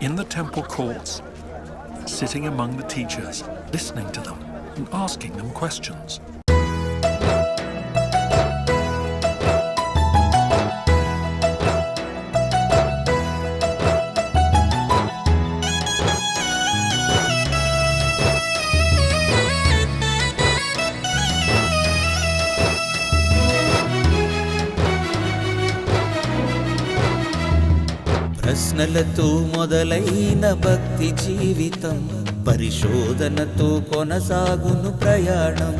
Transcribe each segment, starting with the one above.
in the temple courts, sitting among the teachers, listening to them and asking them questions. ప్రశ్నలతో మొదలైన భక్తి జీవితం పరిశోధనతో కొనసాగును ప్రయాణం.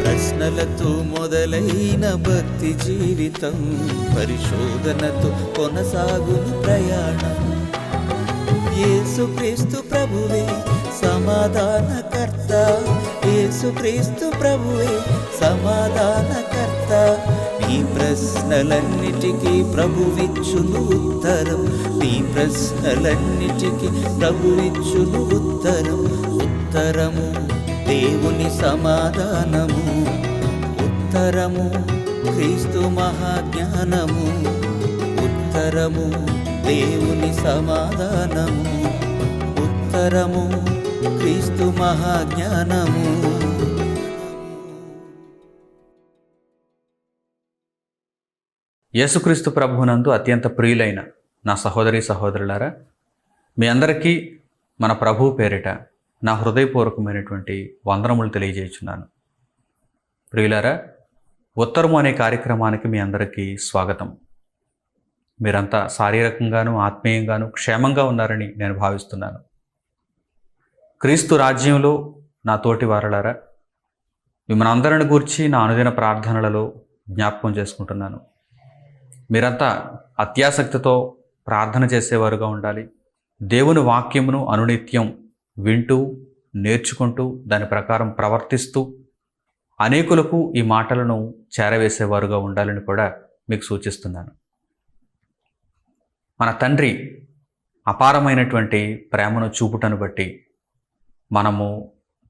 ప్రశ్నలతో మొదలైన భక్తి జీవితం పరిశోధనతో కొనసాగును ప్రయాణం. యేసుక్రీస్తు ప్రభువే సమాధానకర్త, యేసుక్రీస్తు ప్రభువే సమాధానకర్త. నీ ప్రశ్నలన్నిటికీ ప్రభువిచ్చును ఉత్తరం, నీ ప్రశ్నలన్నిటికీ ప్రభువిచ్చును ఉత్తరం. ఉత్తరము దేవుని సమాధానము, ఉత్తరము క్రీస్తు మహాజ్ఞానము. ఉత్తరము దేవుని సమాధానము, ఉత్తరము క్రీస్తు మహాజ్ఞానము. యేసుక్రీస్తు ప్రభువునందు అత్యంత ప్రియులైన నా సహోదరి సహోదరులారా, మీ అందరికీ మన ప్రభువు పేరిట నా హృదయపూర్వకమైనటువంటి వందనములు తెలియజేయుచున్నాను. ప్రియులారా, ఉత్తరము అనే కార్యక్రమానికి మీ అందరికీ స్వాగతం. మీరంతా శారీరకంగాను ఆత్మీయంగాను క్షేమంగా ఉన్నారని నేను భావిస్తున్నాను. క్రీస్తు రాజ్యంలో నా తోటి వారలారా, మిమ్మల్ని అందరిని గూర్చి నా అనుదిన ప్రార్థనలలో జ్ఞాపకం చేసుకుంటున్నాను. మీరంతా అత్యాసక్తితో ప్రార్థన చేసేవారుగా ఉండాలి. దేవుని వాక్యమును అనునిత్యం వింటూ నేర్చుకుంటూ దాని ప్రకారం ప్రవర్తిస్తూ అనేకులకు ఈ మాటలను చేరవేసేవారుగా ఉండాలని కూడా మీకు సూచిస్తున్నాను. మన తండ్రి అపారమైనటువంటి ప్రేమను చూపుటను బట్టి మనము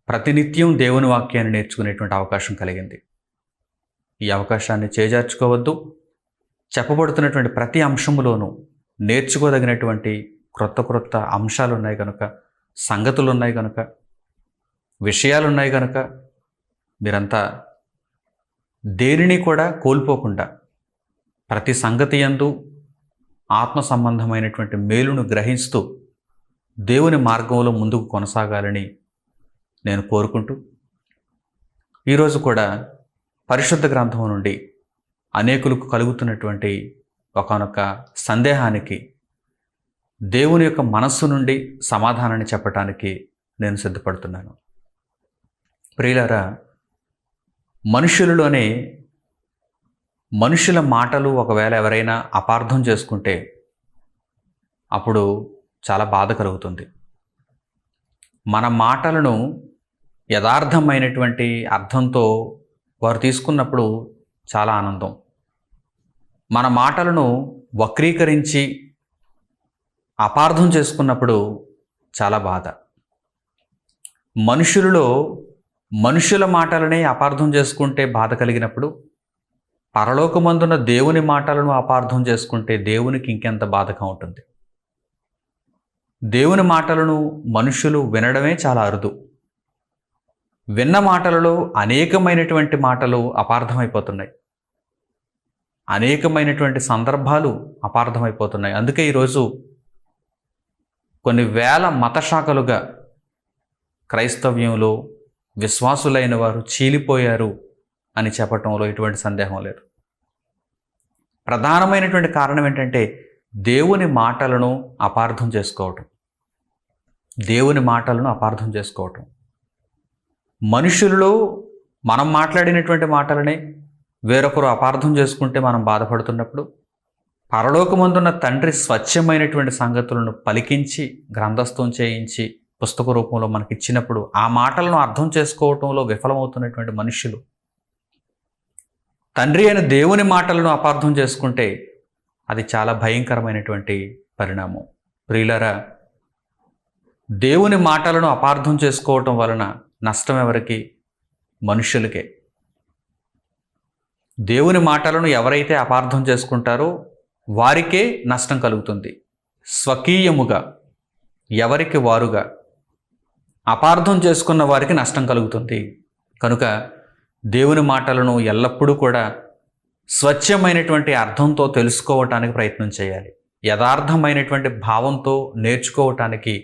ప్రతినిత్యం దేవుని వాక్యాన్ని నేర్చుకునేటువంటి అవకాశం కలిగింది. ఈ అవకాశాన్ని చేజార్చుకోవద్దు. చెప్పబడుతున్నటువంటి ప్రతి అంశములోనూ నేర్చుకోదగినటువంటి క్రొత్త అంశాలు ఉన్నాయి కనుక, సంగతులు ఉన్నాయి కనుక, విషయాలు ఉన్నాయి కనుక మీరంతా దేనిని కూడా కోల్పోకుండా ప్రతి సంగతి యందు ఆత్మ సంబంధమైనటువంటి మేలును గ్రహిస్తూ దేవుని మార్గంలో ముందుకు కొనసాగాలని నేను కోరుకుంటూ, ఈరోజు కూడా పరిశుద్ధ గ్రంథం నుండి అనేకులకు కలుగుతున్నటువంటి ఒకానొక సందేహానికి దేవుని యొక్క మనస్సు నుండి సమాధానాన్ని చెప్పటానికి నేను సిద్ధపడుతున్నాను. ప్రియులారా, మనుషులలోనే మనుషుల మాటలు ఒకవేళ ఎవరైనా అపార్థం చేసుకుంటే అప్పుడు చాలా బాధ కలుగుతుంది. మన మాటలను యథార్థమైనటువంటి అర్థంతో వారు తీసుకున్నప్పుడు చాలా ఆనందం. మన మాటలను వక్రీకరించి అపార్థం చేసుకున్నప్పుడు చాలా బాధ. మనుషులలో మనుషుల మాటలనే అపార్థం చేసుకుంటే బాధ కలిగినప్పుడు, పరలోకమందున్న దేవుని మాటలను అపార్థం చేసుకుంటే దేవునికి ఇంకెంత బాధగా ఉంటుంది. దేవుని మాటలను మనుషులు వినడమే చాలా అరుదు. విన్న మాటలలో అనేకమైనటువంటి మాటలు అపార్థమైపోతున్నాయి, అనేకమైనటువంటి సందర్భాలు అపార్థమైపోతున్నాయి. అందుకే ఈరోజు కొన్ని వేల మతశాఖలుగా క్రైస్తవ్యంలో విశ్వాసులైన వారు చీలిపోయారు అని చెప్పటంలో ఎటువంటి సందేహం లేదు. ప్రధానమైనటువంటి కారణం ఏంటంటే దేవుని మాటలను అపార్థం చేసుకోవటం. దేవుని మాటలను అపార్థం చేసుకోవటం. మనుషులలో మనం మాట్లాడినటువంటి మాటలనే వేరొకరు అపార్థం చేసుకుంటే మనం బాధపడుతున్నప్పుడు, పరలోకమందున్న తండ్రి స్వచ్ఛమైనటువంటి సంగతులను పలికించి గ్రంథస్థం చేయించి పుస్తక రూపంలో మనకి ఇచ్చినప్పుడు ఆ మాటలను అర్థం చేసుకోవటంలో విఫలమవుతున్నటువంటి మనుషులు తండ్రి అయిన దేవుని మాటలను అపార్థం చేసుకుంటే అది చాలా భయంకరమైనటువంటి పరిణామం. ప్రియులారా, దేవుని మాటలను అపార్థం చేసుకోవటం వలన నష్టం ఎవరికి? మనుషులకే. దేవుని మాటలను ఎవరైతే అపార్థం చేసుకుంటారో వారికే నష్టం కలుగుతుంది. స్వకీయముగా, ఎవరికి వారుగా అపార్థం చేసుకున్న వారికి నష్టం కలుగుతుంది. కనుక దేవుని మాటలను ఎల్లప్పుడూ కూడా స్వచ్ఛమైనటువంటి అర్థంతో తెలుసుకోవటానికి ప్రయత్నం చేయాలి. యథార్థమైనటువంటి భావంతో నేర్చుకోవటానికి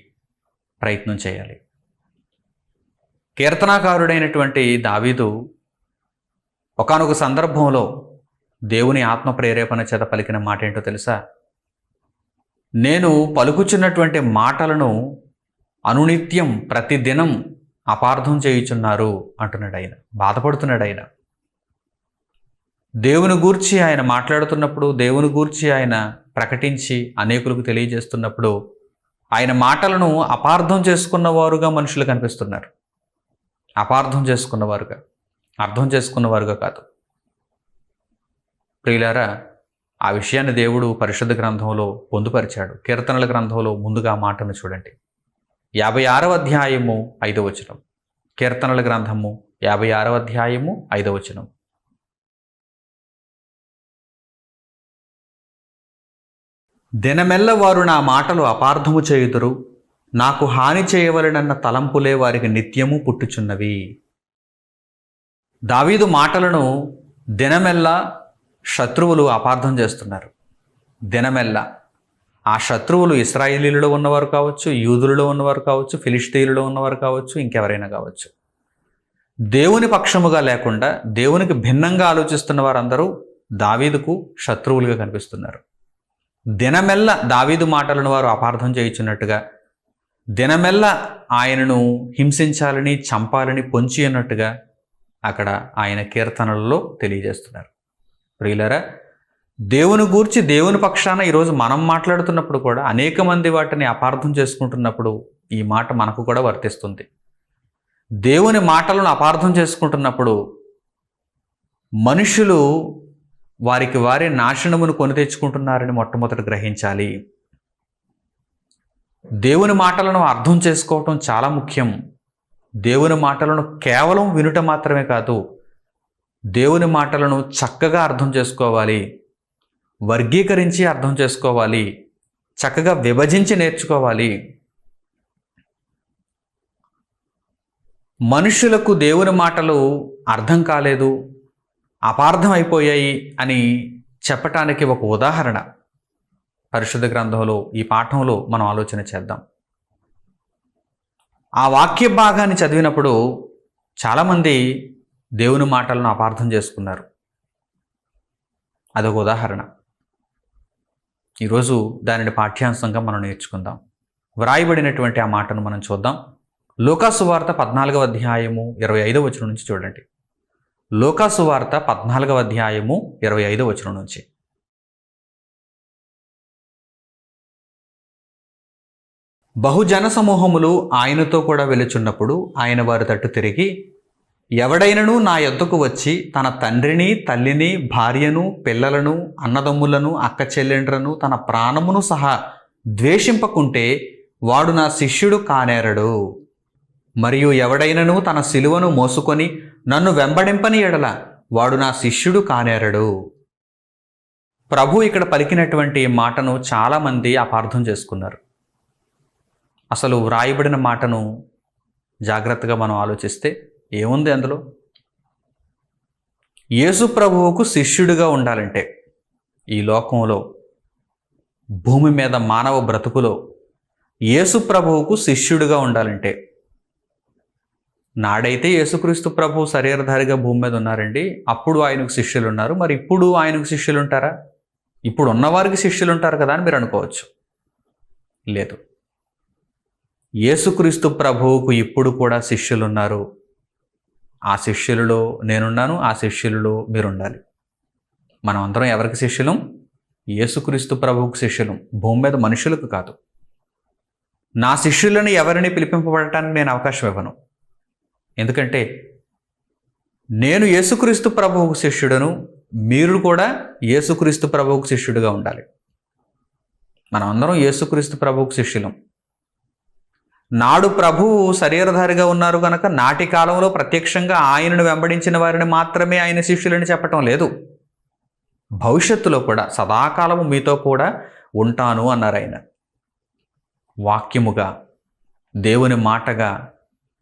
ప్రయత్నం చేయాలి. కీర్తనాకారుడైనటువంటి దావీదు ఒకానొక సందర్భంలో దేవుని ఆత్మ ప్రేరేపణ చేత పలికిన మాట ఏంటో తెలుసా? నేను పలుకుచున్నటువంటి మాటలను అనునిత్యం ప్రతిదినం అపార్థం చేయుచున్నారు అంటున్నాడు ఆయన. బాధపడుతున్నాడు ఆయన. దేవుని గూర్చి ఆయన మాట్లాడుతున్నప్పుడు, దేవుని గూర్చి ఆయన ప్రకటించి అనేకులకు తెలియజేస్తున్నప్పుడు ఆయన మాటలను అపార్థం చేసుకున్నవారుగా మనుషులు కనిపిస్తున్నారు. అపార్థం చేసుకున్నవారుగా, అర్థం చేసుకున్నవారుగా కాదు. ప్రియులారా, ఆ విషయాన్ని దేవుడు పరిశుద్ధ గ్రంథంలో పొందుపరిచాడు. కీర్తనల గ్రంథంలో ముందుగా మాటను చూడండి. 56వ అధ్యాయము 5వ వచనం. కీర్తనల గ్రంథము 56వ అధ్యాయము 5వ వచనం. దినమెల్ల వారు నా మాటలు అపార్థము చేయుదురు, నాకు హాని చేయవలెనన్న తలంపులే వారికి నిత్యము పుట్టుచున్నవి. దావీదు మాటలను దినమెల్లా శత్రువులు అపార్థం చేస్తున్నారు. దినమెల్లా ఆ శత్రువులు ఇశ్రాయేలీలలో ఉన్నవారు కావచ్చు, యూదులలో ఉన్నవారు కావచ్చు, ఫిలిష్తీయులలో ఉన్నవారు కావచ్చు, ఇంకెవరైనా కావచ్చు. దేవుని పక్షముగా లేకుండా దేవునికి భిన్నంగా ఆలోచిస్తున్న వారందరూ దావీదుకు శత్రువులుగా కనిపిస్తున్నారు. దినమెల్ల దావీదు మాటలను వారు అపార్థం చేయుచున్నట్టుగా, దినమెల్ల ఆయనను హింసించాలని, చంపాలని పొంచి అన్నట్టుగా అక్కడ ఆయన కీర్తనలలో తెలియజేస్తున్నారు. ప్రియులారా, దేవుని గూర్చి దేవుని పక్షాన ఈరోజు మనం మాట్లాడుతున్నప్పుడు కూడా అనేక మంది వాటిని అపార్థం చేసుకుంటున్నప్పుడు ఈ మాట మనకు కూడా వర్తిస్తుంది. దేవుని మాటలను అపార్థం చేసుకుంటున్నప్పుడు మనుషులు వారికి వారే నాశనమును కొని తెచ్చుకుంటున్నారని మొట్టమొదట గ్రహించాలి. దేవుని మాటలను అర్థం చేసుకోవటం చాలా ముఖ్యం. దేవుని మాటలను కేవలం వినుట మాత్రమే కాదు, దేవుని మాటలను చక్కగా అర్థం చేసుకోవాలి, వర్గీకరించి అర్థం చేసుకోవాలి, చక్కగా విభజించి నేర్చుకోవాలి. మనుషులకు దేవుని మాటలు అర్థం కాలేదు, అపార్థం అయిపోయాయి అని చెప్పటానికి ఒక ఉదాహరణ పరిశుద్ధ గ్రంథంలో ఈ పాఠంలో మనం ఆలోచన చేద్దాం. ఆ వాక్య భాగాన్ని చదివినప్పుడు చాలామంది దేవుని మాటలను అపార్థం చేసుకున్నారు. అదొక ఉదాహరణ. ఈరోజు దానిని పాఠ్యాంశంగా మనం నేర్చుకుందాం. వ్రాయబడినటువంటి ఆ మాటను మనం చూద్దాం. లూకాసు వార్త 14వ అధ్యాయము 25వ వచనం నుంచి చూడండి. లూకాసు వార్త 14వ అధ్యాయము 25వ వచనం నుంచి. బహుజన సమూహములు ఆయనతో కూడా వెలుచున్నప్పుడు ఆయన వారి తట్టు తిరిగి, ఎవడైనను నా యొద్దకు వచ్చి తన తండ్రిని, తల్లిని, భార్యను, పిల్లలను, అన్నదమ్ములను, అక్క చెల్లెండ్రను, తన ప్రాణమును సహా ద్వేషింపకుంటే వాడు నా శిష్యుడు కానేరడు. మరియు ఎవడైనను తన సిలువను మోసుకొని నన్ను వెంబడింపని ఎడల వాడు నా శిష్యుడు కానేరడు. ప్రభు ఇక్కడ పలికినటువంటి మాటను చాలామంది అపార్థం చేసుకున్నారు. అసలు వ్రాయబడిన మాటను జాగ్రత్తగా మనం ఆలోచిస్తే ఏముంది అందులో? యేసు ప్రభువుకు శిష్యుడిగా ఉండాలంటే, ఈ లోకంలో భూమి మీద మానవ బ్రతుకులో యేసు ప్రభువుకు శిష్యుడిగా ఉండాలంటే, నాడైతే యేసుక్రీస్తు ప్రభు శరీరధారిగా భూమి మీద ఉన్నారండి, అప్పుడు ఆయనకు శిష్యులు ఉన్నారు. మరి ఇప్పుడు ఆయనకు శిష్యులు ఉంటారా? ఇప్పుడు ఉన్నవారికి శిష్యులు ఉంటారు కదా అని మీరు అనుకోవచ్చు. లేదు, యేసుక్రీస్తు ప్రభువుకు ఇప్పుడు కూడా శిష్యులు ఉన్నారు. ఆ శిష్యులలో నేనున్నాను, ఆ శిష్యులలో మీరుండాలి. మనం అందరం ఎవరికి శిష్యులం? యేసుక్రీస్తు ప్రభువుకు శిష్యులం, భూమి మీద మనుషులకు కాదు. నా శిష్యులను ఎవరిని పిలిపింపబడటానికి నేను అవకాశం ఇవ్వను. ఎందుకంటే నేను యేసుక్రీస్తు ప్రభువుకు శిష్యుడను, మీరు కూడా యేసుక్రీస్తు ప్రభువుకు శిష్యుడిగా ఉండాలి. మనం అందరం యేసుక్రీస్తు ప్రభువుకు శిష్యులం. నాడు ప్రభువు శరీరధారిగా ఉన్నారు కనుక నాటి కాలంలో ప్రత్యక్షంగా ఆయనను వెంబడించిన వారిని మాత్రమే ఆయన శిష్యులని చెప్పటం లేదు. భవిష్యత్తులో కూడా సదాకాలము మీతో కూడా ఉంటాను అన్నారు ఆయన. వాక్యముగా, దేవుని మాటగా,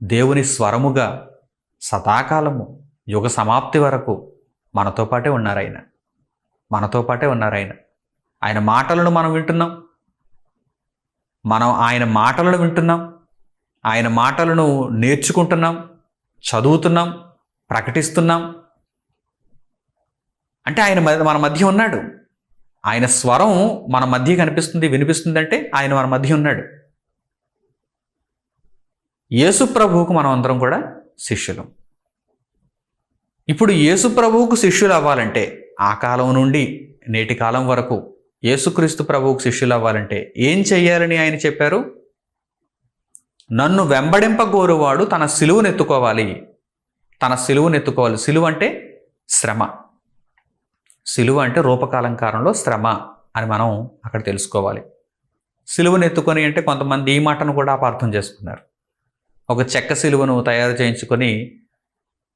దేవుని స్వరముగా సదాకాలము యుగ సమాప్తి వరకు మనతో పాటే ఉన్నారు ఆయన. మనతో పాటే ఉన్నారు ఆయన. ఆయన మాటలను మనం వింటున్నాం. మనం ఆయన మాటలను వింటున్నాం. ఆయన మాటలను నేర్చుకుంటున్నాం, చదువుతున్నాం, ప్రకటిస్తున్నాం. అంటే ఆయన మన మధ్య ఉన్నాడు. ఆయన స్వరం మన మధ్య కనిపిస్తుంది, వినిపిస్తుంది అంటే ఆయన మన మధ్య ఉన్నాడు. యేసు ప్రభువుకు మనం అందరం కూడా శిష్యులం. ఇప్పుడు యేసు ప్రభువుకు శిష్యులు అవ్వాలంటే, ఆ కాలం నుండి నేటి కాలం వరకు యేసుక్రీస్తు ప్రభువుకు శిష్యులు అవ్వాలంటే ఏం చెయ్యాలని ఆయన చెప్పారు? నన్ను వెంబడింపగోరువాడు తన సిలువను ఎత్తుకోవాలి. తన సిలువను ఎత్తుకోవాలి. సిలువ అంటే శ్రమ. సిలువ అంటే రూపకాలంకారంలో శ్రమ అని మనం అక్కడ తెలుసుకోవాలి. సిలువను ఎత్తుకొని అంటే కొంతమంది ఈ మాటను కూడా అపార్థం చేసుకున్నారు. ఒక చెక్క సిలువను తయారు చేయించుకొని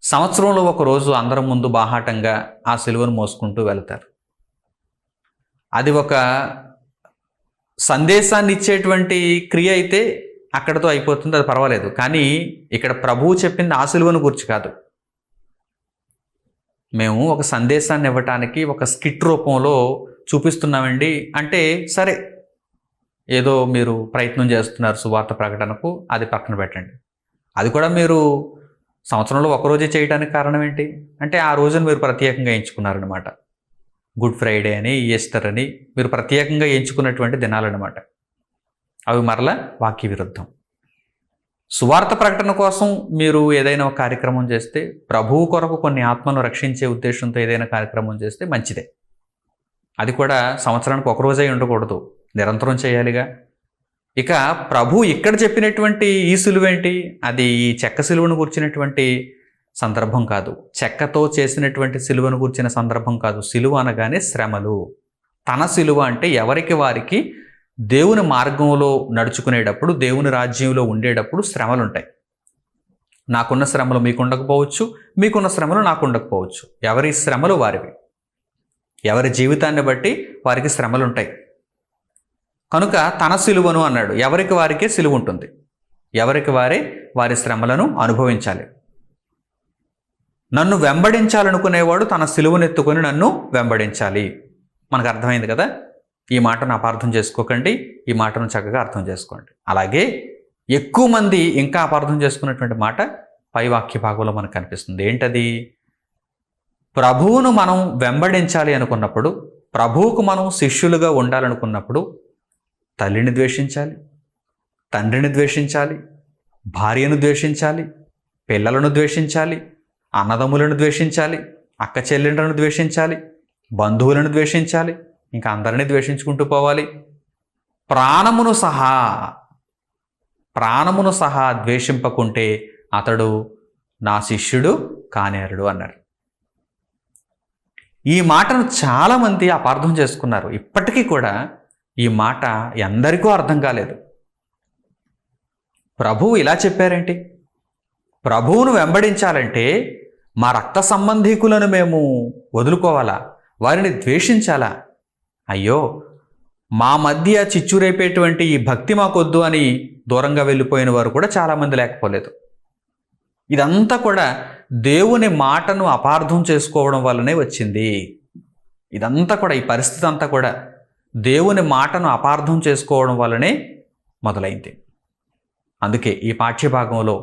సంవత్సరంలో ఒక రోజు అందరం ముందు బాహాటంగా ఆ సిలువను మోసుకుంటూ వెళ్తారు. అది ఒక సందేశాన్ని ఇచ్చేటువంటి క్రియ అయితే అక్కడతో అయిపోతుంది, అది పర్వాలేదు. కానీ ఇక్కడ ప్రభువు చెప్పింది ఆ సిలువను గురించి కాదు. మేము ఒక సందేశాన్ని ఇవ్వటానికి ఒక స్కిట్ రూపంలో చూపిస్తున్నామండి అంటే సరే, ఏదో మీరు ప్రయత్నం చేస్తున్నారు సువార్త ప్రకటనకు, అది పక్కన పెట్టండి. అది కూడా మీరు సంవత్సరంలో ఒకరోజే చేయడానికి కారణం ఏంటి అంటే ఆ రోజును మీరు ప్రత్యేకంగా ఎంచుకున్నారనమాట. గుడ్ ఫ్రైడే అని, ఈస్టర్ అని మీరు ప్రత్యేకంగా ఎంచుకున్నటువంటి దినాలన్నమాట. అవి మరలా వాక్య విరుద్ధం. సువార్త ప్రకటన కోసం మీరు ఏదైనా ఒక కార్యక్రమం చేస్తే, ప్రభువు కొరకు కొన్ని ఆత్మను రక్షించే ఉద్దేశంతో ఏదైనా కార్యక్రమం చేస్తే మంచిదే. అది కూడా సంవత్సరానికి ఒక రోజే ఉండకూడదు, నిరంతరం చేయాలిగా. ఇక ప్రభు ఇక్కడ చెప్పినటువంటి ఈ సిలువేంటి? అది ఈ చెక్క సిలువను కూర్చున్నటువంటి సందర్భం కాదు, చెక్కతో చేసినటువంటి సిలువను కూర్చిన సందర్భం కాదు. సిలువ అనగానే శ్రమలు. తన సిలువ అంటే ఎవరికి వారికి దేవుని మార్గంలో నడుచుకునేటప్పుడు, దేవుని రాజ్యంలో ఉండేటప్పుడు శ్రమలు ఉంటాయి. నాకున్న శ్రమలు మీకు ఉండకపోవచ్చు, మీకున్న శ్రమలు నాకు ఉండకపోవచ్చు. ఎవరి శ్రమలు వారివి. ఎవరి జీవితాన్ని బట్టి వారికి శ్రమలు ఉంటాయి. కనుక తన సిలువను అన్నాడు. ఎవరికి వారికే సిలువ ఉంటుంది. ఎవరికి వారే వారి శ్రమలను అనుభవించాలి. నన్ను వెంబడించాలనుకునేవాడు తన సిలువనెత్తుకొని నన్ను వెంబడించాలి. మనకు అర్థమైంది కదా? ఈ మాటను అపార్థం చేసుకోకండి, ఈ మాటను చక్కగా అర్థం చేసుకోండి. అలాగే ఎక్కువ మంది ఇంకా అపార్థం చేసుకున్నటువంటి మాట పై వాక్య భాగంలో మనకు కనిపిస్తుంది. ఏంటది? ప్రభువును మనం వెంబడించాలి అనుకున్నప్పుడు, ప్రభువుకు మనం శిష్యులుగా ఉండాలనుకున్నప్పుడు తల్లిని ద్వేషించాలి, తండ్రిని ద్వేషించాలి, భార్యను ద్వేషించాలి, పిల్లలను ద్వేషించాలి, అన్నదమ్ములను ద్వేషించాలి, అక్క చెల్లెండ్లను ద్వేషించాలి, బంధువులను ద్వేషించాలి, ఇంకా అందరినీ ద్వేషించుకుంటూ పోవాలి. ప్రాణమును సహా ద్వేషింపకుంటే అతడు నా శిష్యుడు కానేరుడు అన్నాడు. ఈ మాటను చాలామంది అపార్థం చేసుకున్నారు. ఇప్పటికీ కూడా ఈ మాట ఎందరికో అర్థం కాలేదు. ప్రభువు ఇలా చెప్పారేంటి? ప్రభువును వెంబడించాలంటే మా రక్త సంబంధీకులను మేము వదులుకోవాలా? వారిని ద్వేషించాలా? అయ్యో, మా మధ్య చిచ్చురేపేటువంటి ఈ భక్తి మాకొద్దు అని దూరంగా వెళ్ళిపోయిన వారు కూడా చాలామంది లేకపోలేదు. ఇదంతా కూడా దేవుని మాటను అపార్థం చేసుకోవడం వల్లనే వచ్చింది. ఇదంతా కూడా, ఈ పరిస్థితి అంతా కూడా దేవుని మాటను అపార్థం చేసుకోవడం వల్లనే మొదలైంది. అందుకే ఈ పాఠ్యభాగంలో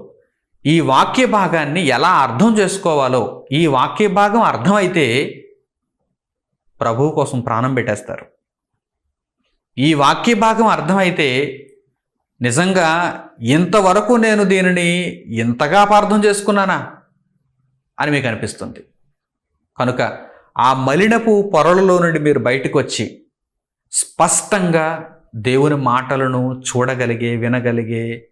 ఈ వాక్య భాగాన్ని ఎలా అర్థం చేసుకోవాలో, ఈ వాక్య భాగం అర్థమైతే ప్రభువు కోసం ప్రాణం పెట్టేస్తారు. ఈ వాక్య భాగం అర్థమైతే నిజంగా ఇంతవరకు నేను దీనిని ఇంతగా అపార్థం చేసుకున్నానా అని మీకు అనిపిస్తుంది. కనుక ఆ మలినపు పొరలలో నుండి మీరు బయటకు వచ్చి స్పష్టంగా దేవుని మాటలను చూడగలిగే, వినగలిగే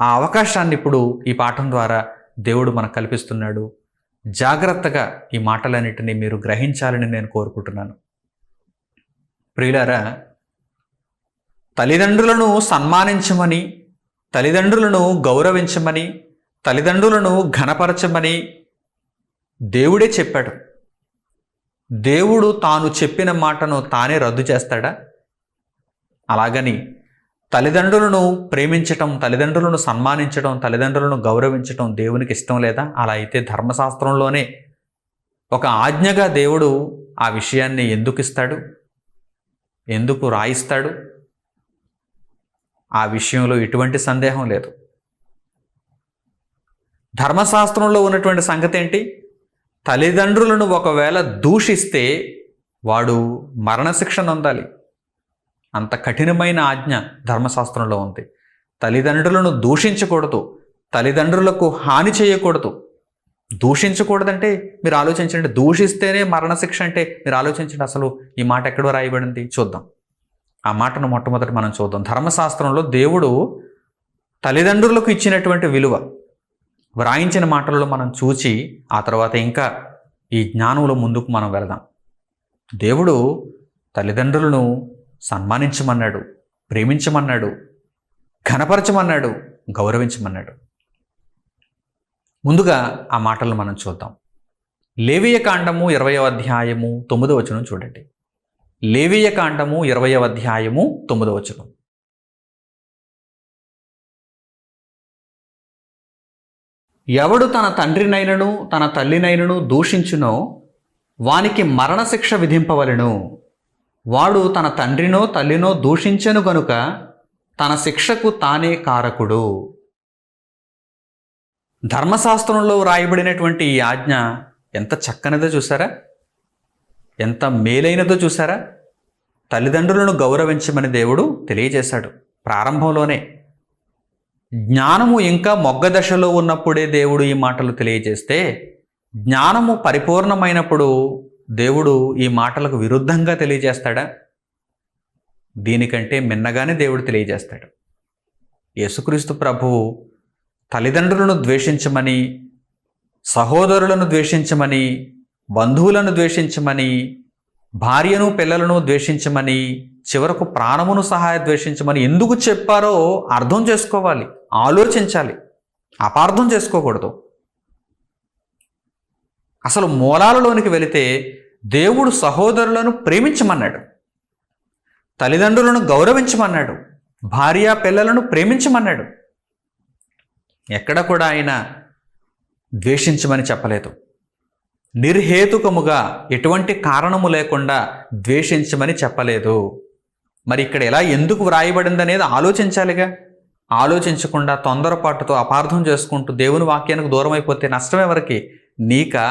ఆ అవకాశాన్ని ఇప్పుడు ఈ పాఠం ద్వారా దేవుడు మనకు కల్పిస్తున్నాడు. జాగ్రత్తగా ఈ మాటలన్నిటినీ మీరు గ్రహించాలని నేను కోరుకుంటున్నాను. ప్రియులారా, తల్లిదండ్రులను సన్మానించమని, తల్లిదండ్రులను గౌరవించమని, తల్లిదండ్రులను ఘనపరచమని దేవుడే చెప్పాడు. దేవుడు తాను చెప్పిన మాటను తానే రద్దు చేస్తాడా? అలాగని తల్లిదండ్రులను ప్రేమించటం, తల్లిదండ్రులను సన్మానించడం, తల్లిదండ్రులను గౌరవించటం దేవునికి ఇష్టం లేదా? అలా అయితే ధర్మశాస్త్రంలోనే ఒక ఆజ్ఞగా దేవుడు ఆ విషయాన్ని ఎందుకు ఇస్తాడు, ఎందుకు రాయిస్తాడు? ఆ విషయంలో ఎటువంటి సందేహం లేదు. ధర్మశాస్త్రంలో ఉన్నటువంటి సంగతి ఏంటి? తల్లిదండ్రులను ఒకవేళ దూషిస్తే వాడు మరణశిక్ష నొందాలి. అంత కఠినమైన ఆజ్ఞ ధర్మశాస్త్రంలో ఉంది. తల్లిదండ్రులను దూషించకూడదు, తల్లిదండ్రులకు హాని చేయకూడదు. దూషించకూడదంటే మీరు ఆలోచించండి, దూషిస్తేనే మరణశిక్ష అంటే మీరు ఆలోచించండి. అసలు ఈ మాట ఎక్కడో రాయబడింది? చూద్దాం. ఆ మాటను మొట్టమొదటి మనం చూద్దాం. ధర్మశాస్త్రంలో దేవుడు తల్లిదండ్రులకు ఇచ్చినటువంటి విలువ వ్రాయించిన మాటల్లో మనం చూచి ఆ తర్వాత ఇంకా ఈ జ్ఞానంలో ముందుకు మనం వెళదాం. దేవుడు తల్లిదండ్రులను సన్మానించమన్నాడు, ప్రేమించమన్నాడు, ఘనపరచమన్నాడు, గౌరవించమన్నాడు. ముందుగా ఆ మాటలను మనం చూద్దాం. లేవీయ కాండము 20వ అధ్యాయము 9వ వచనం చూడండి. లేవీయ కాండము 20వ అధ్యాయము 9వ వచనం. ఎవడు తన తండ్రినైనను తన తల్లినైనను దూషించునో వానికి మరణశిక్ష విధింపవలెను. వాడు తన తండ్రినో తల్లినో దూషించెను గనుక తన శిక్షకు తానే కారకుడు. ధర్మశాస్త్రంలో వ్రాయబడినటువంటి ఈ ఆజ్ఞ ఎంత చక్కనిదో చూసారా? ఎంత మేలైనదో చూసారా? తల్లిదండ్రులను గౌరవించమని దేవుడు తెలియజేశాడు ప్రారంభంలోనే. జ్ఞానము ఇంకా మొగ్గ దశలో ఉన్నప్పుడే దేవుడు ఈ మాటలు తెలియజేస్తే, జ్ఞానము పరిపూర్ణమైనప్పుడు దేవుడు ఈ మాటలకు విరుద్ధంగా తెలియజేస్తాడా? దీనికంటే మిన్నగానే దేవుడు తెలియజేస్తాడు. యేసుక్రీస్తు ప్రభువు తల్లిదండ్రులను ద్వేషించమని, సహోదరులను ద్వేషించమని, బంధువులను ద్వేషించమని, భార్యను పిల్లలను ద్వేషించమని, చివరకు ప్రాణమును సహా ద్వేషించమని ఎందుకు చెప్పారో అర్థం చేసుకోవాలి, ఆలోచించాలి, అపార్థం చేసుకోకూడదు. అసలు మూలాలలోనికి వెళితే దేవుడు సహోదరులను ప్రేమించమన్నాడు, తల్లిదండ్రులను గౌరవించమన్నాడు, భార్య పిల్లలను ప్రేమించమన్నాడు. ఎక్కడ కూడా ఆయన ద్వేషించమని చెప్పలేదు. నిర్హేతుకముగా ఎటువంటి కారణము లేకుండా ద్వేషించమని చెప్పలేదు. మరి ఇక్కడ ఎలా ఎందుకు వ్రాయబడింది అనేది ఆలోచించాలిగా. ఆలోచించకుండా తొందరపాటుతో అపార్థం చేసుకుంటూ దేవుని వాక్యానికి దూరం అయిపోతే నష్టం ఎవరికి? నీకా,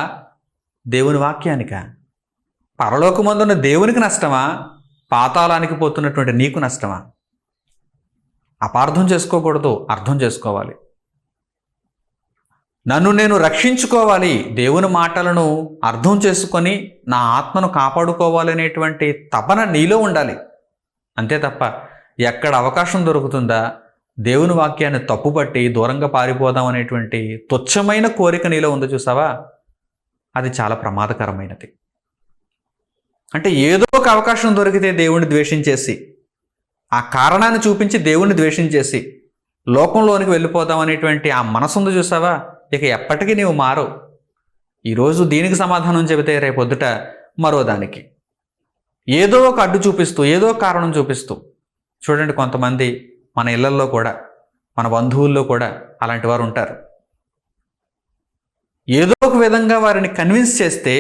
దేవుని వాక్యానికా? పరలోకమందున్న దేవునికి నష్టమా, పాతాళానికి పోతున్నటువంటి నీకు నష్టమా? అపార్థం చేసుకోకూడదు, అర్థం చేసుకోవాలి. నన్ను నేను రక్షించుకోవాలి, దేవుని మాటలను అర్థం చేసుకొని నా ఆత్మను కాపాడుకోవాలనేటువంటి తపన నీలో ఉండాలి. అంతే తప్ప ఎక్కడ అవకాశం దొరుకుతుందా దేవుని వాక్యాన్ని తప్పుపట్టి దూరంగా పారిపోదాం అనేటువంటి తుచ్చమైన కోరిక నీలో ఉంది చూసావా, అది చాలా ప్రమాదకరమైనది. అంటే ఏదో ఒక అవకాశం దొరికితే దేవుణ్ణి ద్వేషించేసి, ఆ కారణాన్ని చూపించి దేవుణ్ణి ద్వేషించేసి లోకంలోనికి వెళ్ళిపోదాం అనేటువంటి ఆ మనసు ఉంది చూసావా, ఇక ఎప్పటికీ నీవు మారవు. ఈరోజు దీనికి సమాధానం చెబితే రేపొద్దుట మరో దానికి ఏదో ఒక అడ్డు చూపిస్తూ, ఏదో కారణం చూపిస్తూ. చూడండి, కొంతమంది మన ఇళ్లల్లో కూడా, మన బంధువుల్లో కూడా అలాంటి వారు ఉంటారు. ఏదో ఒక విధంగా వారిని కన్విన్స్ చేస్తే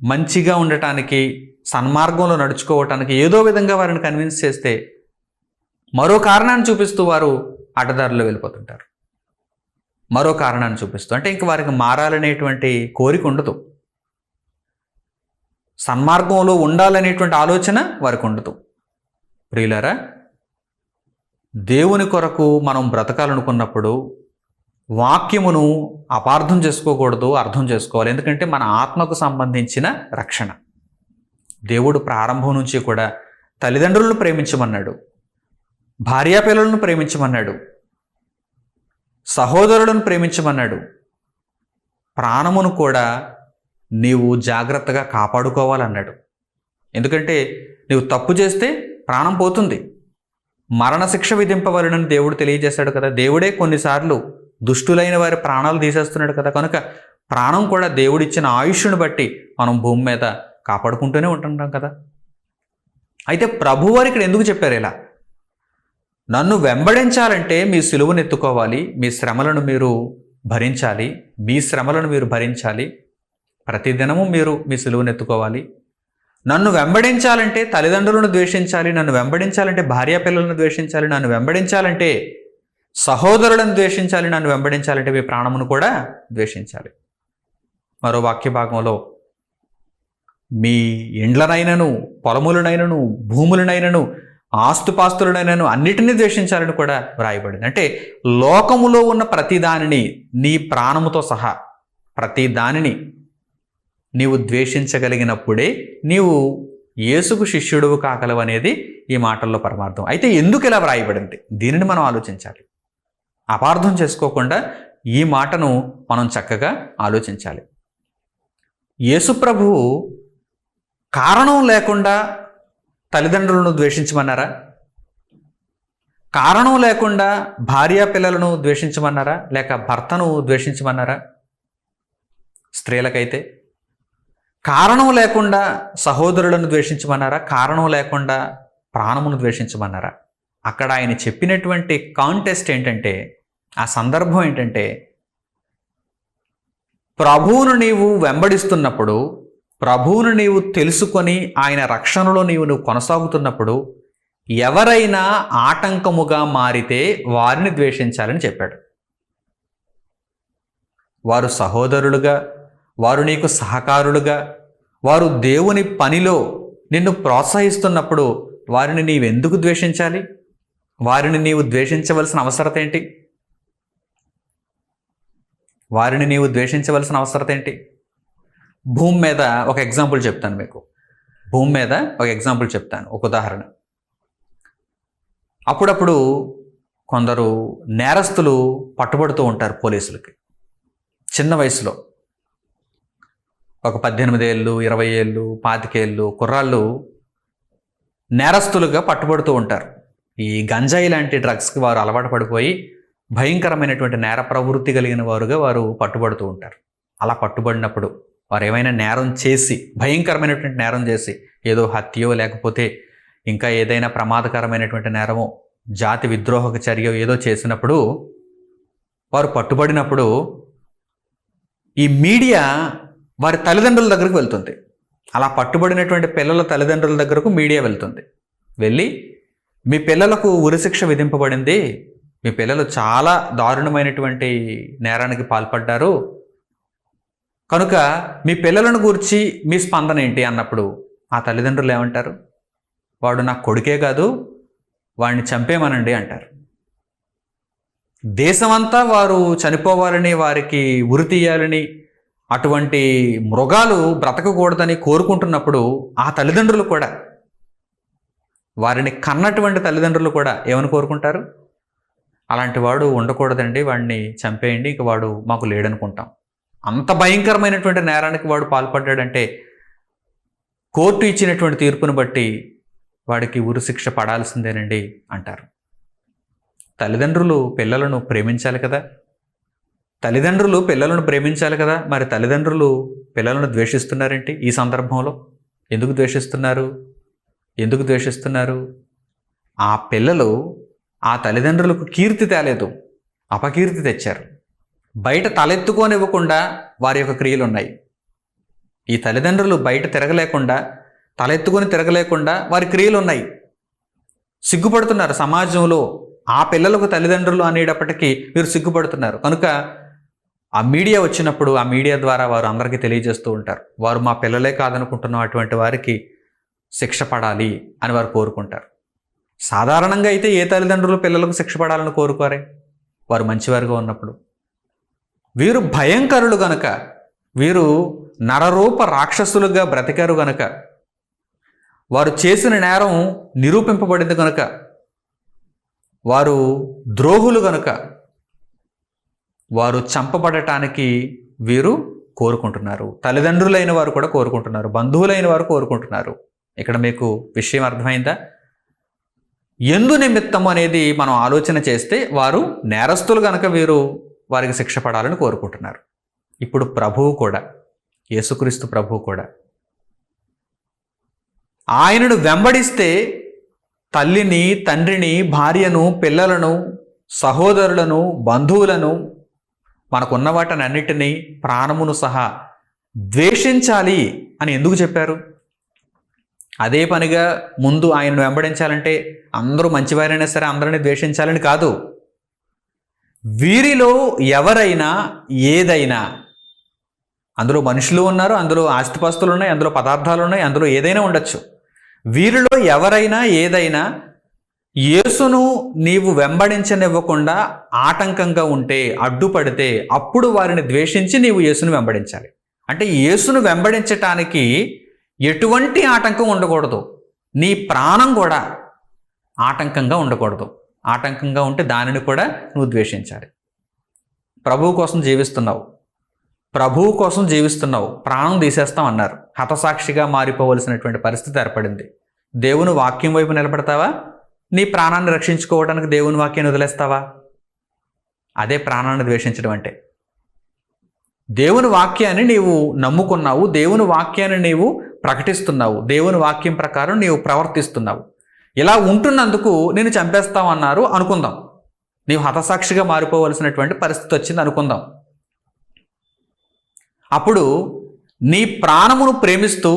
మంచిగా ఉండటానికి, సన్మార్గంలో నడుచుకోవటానికి ఏదో విధంగా వారిని కన్విన్స్ చేస్తే మరో కారణాన్ని చూపిస్తూ వారు అడ్డదారిలో వెళ్ళిపోతుంటారు. మరో కారణాన్ని చూపిస్తూ, అంటే ఇంక వారికి మారాలనేటువంటి కోరిక ఉండదు, సన్మార్గంలో ఉండాలనేటువంటి ఆలోచన వారికి ఉండదు. ప్రియులారా, దేవుని కొరకు మనం బ్రతకాలనుకున్నప్పుడు వాక్యమును అపార్థం చేసుకోకూడదు, అర్థం చేసుకోవాలి. ఎందుకంటే మన ఆత్మకు సంబంధించిన రక్షణ. దేవుడు ప్రారంభం నుంచి కూడా తల్లిదండ్రులను ప్రేమించమన్నాడు, భార్యాపిల్లలను ప్రేమించమన్నాడు, సహోదరులను ప్రేమించమన్నాడు. ప్రాణమును కూడా నీవు జాగ్రత్తగా కాపాడుకోవాలన్నాడు. ఎందుకంటే నీవు తప్పు చేస్తే ప్రాణం పోతుంది, మరణశిక్ష విధింపవలనని దేవుడు తెలియజేశాడు కదా. దేవుడే కొన్నిసార్లు దుష్టులైన వారి ప్రాణాలు తీసేస్తున్నాడు కదా. కనుక ప్రాణం కూడా దేవుడిచ్చిన ఆయుష్ను బట్టి మనం భూమి మీద కాపాడుకుంటూనే ఉంటున్నాం కదా. అయితే ప్రభువారు ఇక్కడ ఎందుకు చెప్పారు ఇలా? నన్ను వెంబడించాలంటే మీ సిలువను ఎత్తుకోవాలి, మీ శ్రమలను మీరు భరించాలి, మీ శ్రమలను మీరు భరించాలి, ప్రతిదినము మీరు మీ సిలువను ఎత్తుకోవాలి. నన్ను వెంబడించాలంటే తల్లిదండ్రులను ద్వేషించాలి, నన్ను వెంబడించాలంటే భార్యాపిల్లలను ద్వేషించాలి, నన్ను వెంబడించాలంటే సహోదరులను ద్వేషించాలి, నన్ను వెంబడించాలంటే మీ ప్రాణమును కూడా ద్వేషించాలి. మరో వాక్య భాగంలో మీ ఇండ్లనైనను, పొలములనైనను, భూములనైనను, ఆస్తుపాస్తులనైనను అన్నిటినీ ద్వేషించాలని కూడా వ్రాయబడింది. అంటే లోకములో ఉన్న ప్రతి దానిని, నీ ప్రాణముతో సహా ప్రతి దానిని నీవు ద్వేషించగలిగినప్పుడే నీవు యేసుకు శిష్యుడువు కాగలవు అనేది ఈ మాటల్లో పరమార్థం. అయితే ఎందుకు ఇలా వ్రాయబడింది, దీనిని మనం ఆలోచించాలి. అపార్థం చేసుకోకుండా ఈ మాటను మనం చక్కగా ఆలోచించాలి. యేసు ప్రభువు కారణం లేకుండా తల్లిదండ్రులను ద్వేషించమన్నారా? కారణం లేకుండా భార్యా పిల్లలను ద్వేషించమన్నారా? లేక భర్తను ద్వేషించమన్నారా? స్త్రీలకైతే కారణం లేకుండా సహోదరులను ద్వేషించమన్నారా? కారణం లేకుండా ప్రాణమును ద్వేషించమన్నారా? అక్కడ ఆయన చెప్పినటువంటి కాంటెస్ట్ ఏంటంటే, ఆ సందర్భం ఏంటంటే, ప్రభువును నీవు వెంబడిస్తున్నప్పుడు, ప్రభువును నీవు తెలుసుకొని ఆయన రక్షణలో నువ్వు కొనసాగుతున్నప్పుడు ఎవరైనా ఆటంకముగా మారితే వారిని ద్వేషించాలని చెప్పాడు. వారు సహోదరులుగా, వారు నీకు సహకారులుగా, వారు దేవుని పనిలో నిన్ను ప్రోత్సహిస్తున్నప్పుడు వారిని నీవెందుకు ద్వేషించాలి? వారిని నీవు ద్వేషించవలసిన అవసరం ఏంటి? వారిని నీవు ద్వేషించవలసిన అవసరం ఏంటి? భూమి మీద ఒక ఎగ్జాంపుల్ చెప్తాను మీకు. భూమి మీద ఒక ఎగ్జాంపుల్ చెప్తాను, ఒక ఉదాహరణ. అప్పుడప్పుడు కొందరు నేరస్తులు పట్టుబడుతూ ఉంటారు పోలీసులకి. చిన్న వయసులో ఒక 18 ఏళ్ళు, 20 ఏళ్ళు, 25 ఏళ్ళు కుర్రాళ్ళు నేరస్తులుగా పట్టుబడుతూ ఉంటారు. ఈ గంజాయి లాంటి డ్రగ్స్కి వారు అలవాటు పడిపోయి భయంకరమైనటువంటి నేర ప్రవృత్తి కలిగిన వారుగా వారు పట్టుబడుతూ ఉంటారు. అలా పట్టుబడినప్పుడు వారు ఏమైనా నేరం చేసి, భయంకరమైనటువంటి నేరం చేసి, ఏదో హత్యో లేకపోతే ఇంకా ఏదైనా ప్రమాదకరమైనటువంటి నేరమో, జాతి విద్రోహక చర్య ఏదో చేసినప్పుడు, వారు పట్టుబడినప్పుడు ఈ మీడియా వారి తల్లిదండ్రుల దగ్గరకు వెళ్తుంది. అలా పట్టుబడినటువంటి పిల్లల తల్లిదండ్రుల దగ్గరకు మీడియా వెళ్తుంది. వెళ్ళి, మీ పిల్లలకు ఉరిశిక్ష విధింపబడింది, మీ పిల్లలు చాలా దారుణమైనటువంటి నేరానికి పాల్పడ్డారు, కనుక మీ పిల్లలను గురించి మీ స్పందన ఏంటి అన్నప్పుడు ఆ తల్లిదండ్రులు ఏమంటారు? వాడు నా కొడుకే కాదు, వాడిని చంపేమనండి అంటారు. దేశమంతా వారు చనిపోవాలని, వారికి ఉరి తీయాలని, అటువంటి మృగాలు బ్రతకకూడదని కోరుకుంటున్నప్పుడు ఆ తల్లిదండ్రులు కూడా, వారిని కన్నటువంటి తల్లిదండ్రులు కూడా ఏమని కోరుకుంటారు? అలాంటి వాడు ఉండకూడదండి, వాడిని చంపేయండి, ఇక వాడు మాకు లేడనుకుంటాం. అంత భయంకరమైనటువంటి నేరానికి వాడు పాల్పడ్డాడంటే కోర్టు ఇచ్చినటువంటి తీర్పును బట్టి వాడికి ఉరిశిక్ష పడాల్సిందేనండి అంటారు. తల్లిదండ్రులు పిల్లలను ప్రేమించాలి కదా, తల్లిదండ్రులు పిల్లలను ప్రేమించాలి కదా. మరి తల్లిదండ్రులు పిల్లలను ద్వేషిస్తున్నారేంటి ఈ సందర్భంలో? ఎందుకు ద్వేషిస్తున్నారు? ఎందుకు ద్వేషిస్తున్నారు? ఆ పిల్లలు ఆ తల్లిదండ్రులకు కీర్తి తేలేదు, అపకీర్తి తెచ్చారు. బయట తలెత్తుకోనివ్వకుండా వారి యొక్క క్రియలు ఉన్నాయి. ఈ తల్లిదండ్రులు బయట తిరగలేకుండా, తలెత్తుకొని తిరగలేకుండా వారి క్రియలు ఉన్నాయి. సిగ్గుపడుతున్నారు సమాజంలో. ఆ పిల్లలకు తల్లిదండ్రులు అనేటప్పటికీ వీరు సిగ్గుపడుతున్నారు. కనుక ఆ మీడియా వచ్చినప్పుడు ఆ మీడియా ద్వారా వారు అందరికీ తెలియజేస్తూ ఉంటారు, వారు మా పిల్లలే కాదనుకుంటున్న అటువంటి వారికి శిక్ష పడాలి అని వారు కోరుకుంటారు. సాధారణంగా అయితే ఏ తల్లిదండ్రులు పిల్లలకు శిక్ష పడాలని కోరుకోరే, వారు మంచివారుగా ఉన్నప్పుడు. వీరు భయంకరులు గనక, వీరు నరరూప రాక్షసులుగా బ్రతికారు గనక, వారు చేసిన నేరం నిరూపింపబడింది గనక, వారు ద్రోహులు గనుక వారు చంపబడటానికి వీరు కోరుకుంటున్నారు. తల్లిదండ్రులైన వారు కూడా కోరుకుంటున్నారు, బంధువులైన వారు కోరుకుంటున్నారు. ఇక్కడ మీకు విషయం అర్థమైందా? ఎందు నిమిత్తం అనేది మనం ఆలోచన చేస్తే వారు నేరస్తులు గనక వీరు వారికి శిక్ష పడాలని కోరుకుంటున్నారు. ఇప్పుడు ప్రభువు కూడా, యేసుక్రీస్తు ప్రభువు కూడా ఆయనను వెంబడిస్తే తల్లిని, తండ్రిని, భార్యను, పిల్లలను, సహోదరులను, బంధువులను, మనకున్న వాటినన్నిటినీ ప్రాణమును సహా ద్వేషించాలి అని ఎందుకు చెప్పారు? అదే పనిగా ముందు ఆయనను వెంబడించాలంటే అందరూ మంచివారైనా సరే అందరినీ ద్వేషించాలని కాదు. వీరిలో ఎవరైనా ఏదైనా, అందులో మనుషులు ఉన్నారు, అందులో ఆస్తిపాస్తులు ఉన్నాయి, అందులో పదార్థాలు ఉన్నాయి, అందులో ఏదైనా ఉండొచ్చు. వీరిలో ఎవరైనా ఏదైనా యేసును నీవు వెంబడించనివ్వకుండా ఆటంకంగా ఉంటే, అడ్డుపడితే, అప్పుడు వారిని ద్వేషించి నీవు యేసును వెంబడించాలి. అంటే యేసును వెంబడించటానికి ఎటువంటి ఆటంకం ఉండకూడదు. నీ ప్రాణం కూడా ఆటంకంగా ఉండకూడదు. ఆటంకంగా ఉంటే దానిని కూడా నువ్వు ద్వేషించాలి. ప్రభువు కోసం జీవిస్తున్నావు, ప్రభువు కోసం జీవిస్తున్నావు, ప్రాణం తీసేస్తాం అన్నారు. హతసాక్షిగా మారిపోవలసినటువంటి పరిస్థితి ఏర్పడింది. దేవుని వాక్యం వైపు నిలబడతావా? నీ ప్రాణాన్ని రక్షించుకోవడానికి దేవుని వాక్యాన్ని వదిలేస్తావా? అదే ప్రాణాన్ని ద్వేషించడం అంటే. దేవుని వాక్యాన్ని నీవు నమ్ముకున్నావు, దేవుని వాక్యాన్ని నీవు ప్రకటిస్తున్నావు, దేవుని వాక్యం ప్రకారం నీవు ప్రవర్తిస్తున్నావు. ఇలా ఉంటున్నందుకు నేను చంపేస్తామన్నారు అనుకుందాం. నీవు హతసాక్షిగా మారిపోవలసినటువంటి పరిస్థితి వచ్చింది అనుకుందాం. అప్పుడు నీ ప్రాణమును ప్రేమిస్తూ,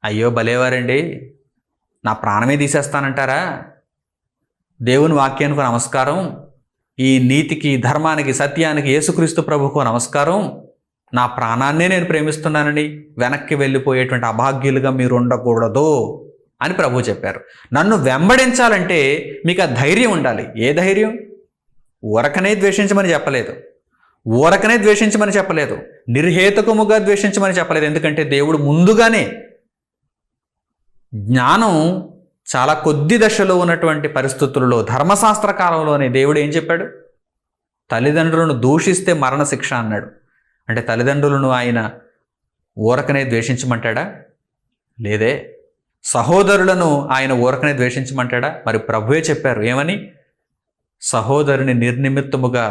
అయ్యో భలేవారండి, నా ప్రాణమే తీసేస్తానంటారా? దేవుని వాక్యానికి నమస్కారం, ఈ నీతికి, ధర్మానికి, సత్యానికి, యేసుక్రీస్తు ప్రభువుకు నమస్కారం, నా ప్రాణాన్నే నేను ప్రేమిస్తున్నానని వెనక్కి వెళ్ళిపోయేటువంటి అభాగ్యులుగా మీరు ఉండకూడదు అని ప్రభువు చెప్పారు. నన్ను వెంబడించాలంటే మీకు ఆ ధైర్యం ఉండాలి. ఏ ధైర్యం? ఊరకనే ద్వేషించమని చెప్పలేదు, ఊరకనే ద్వేషించమని చెప్పలేదు, నిర్హేతుకముగా ద్వేషించమని చెప్పలేదు. ఎందుకంటే దేవుడు ముందుగానే జ్ఞానం చాలా కొద్ది దశలో ఉన్నటువంటి పరిస్థితులలో, ధర్మశాస్త్ర కాలంలోనే దేవుడు ఏం చెప్పాడు? తల్లిదండ్రులను దూషిస్తే మరణశిక్ష అన్నాడు. అంటే తల్లిదండ్రులను ఆయన ఊరకనే ద్వేషించమంటాడా? లేదే. సహోదరులను ఆయన ఊరకనే ద్వేషించమంటాడా? మరి ప్రభువే చెప్పారు ఏమని? సహోదరుని నిర్నిమిత్తముగా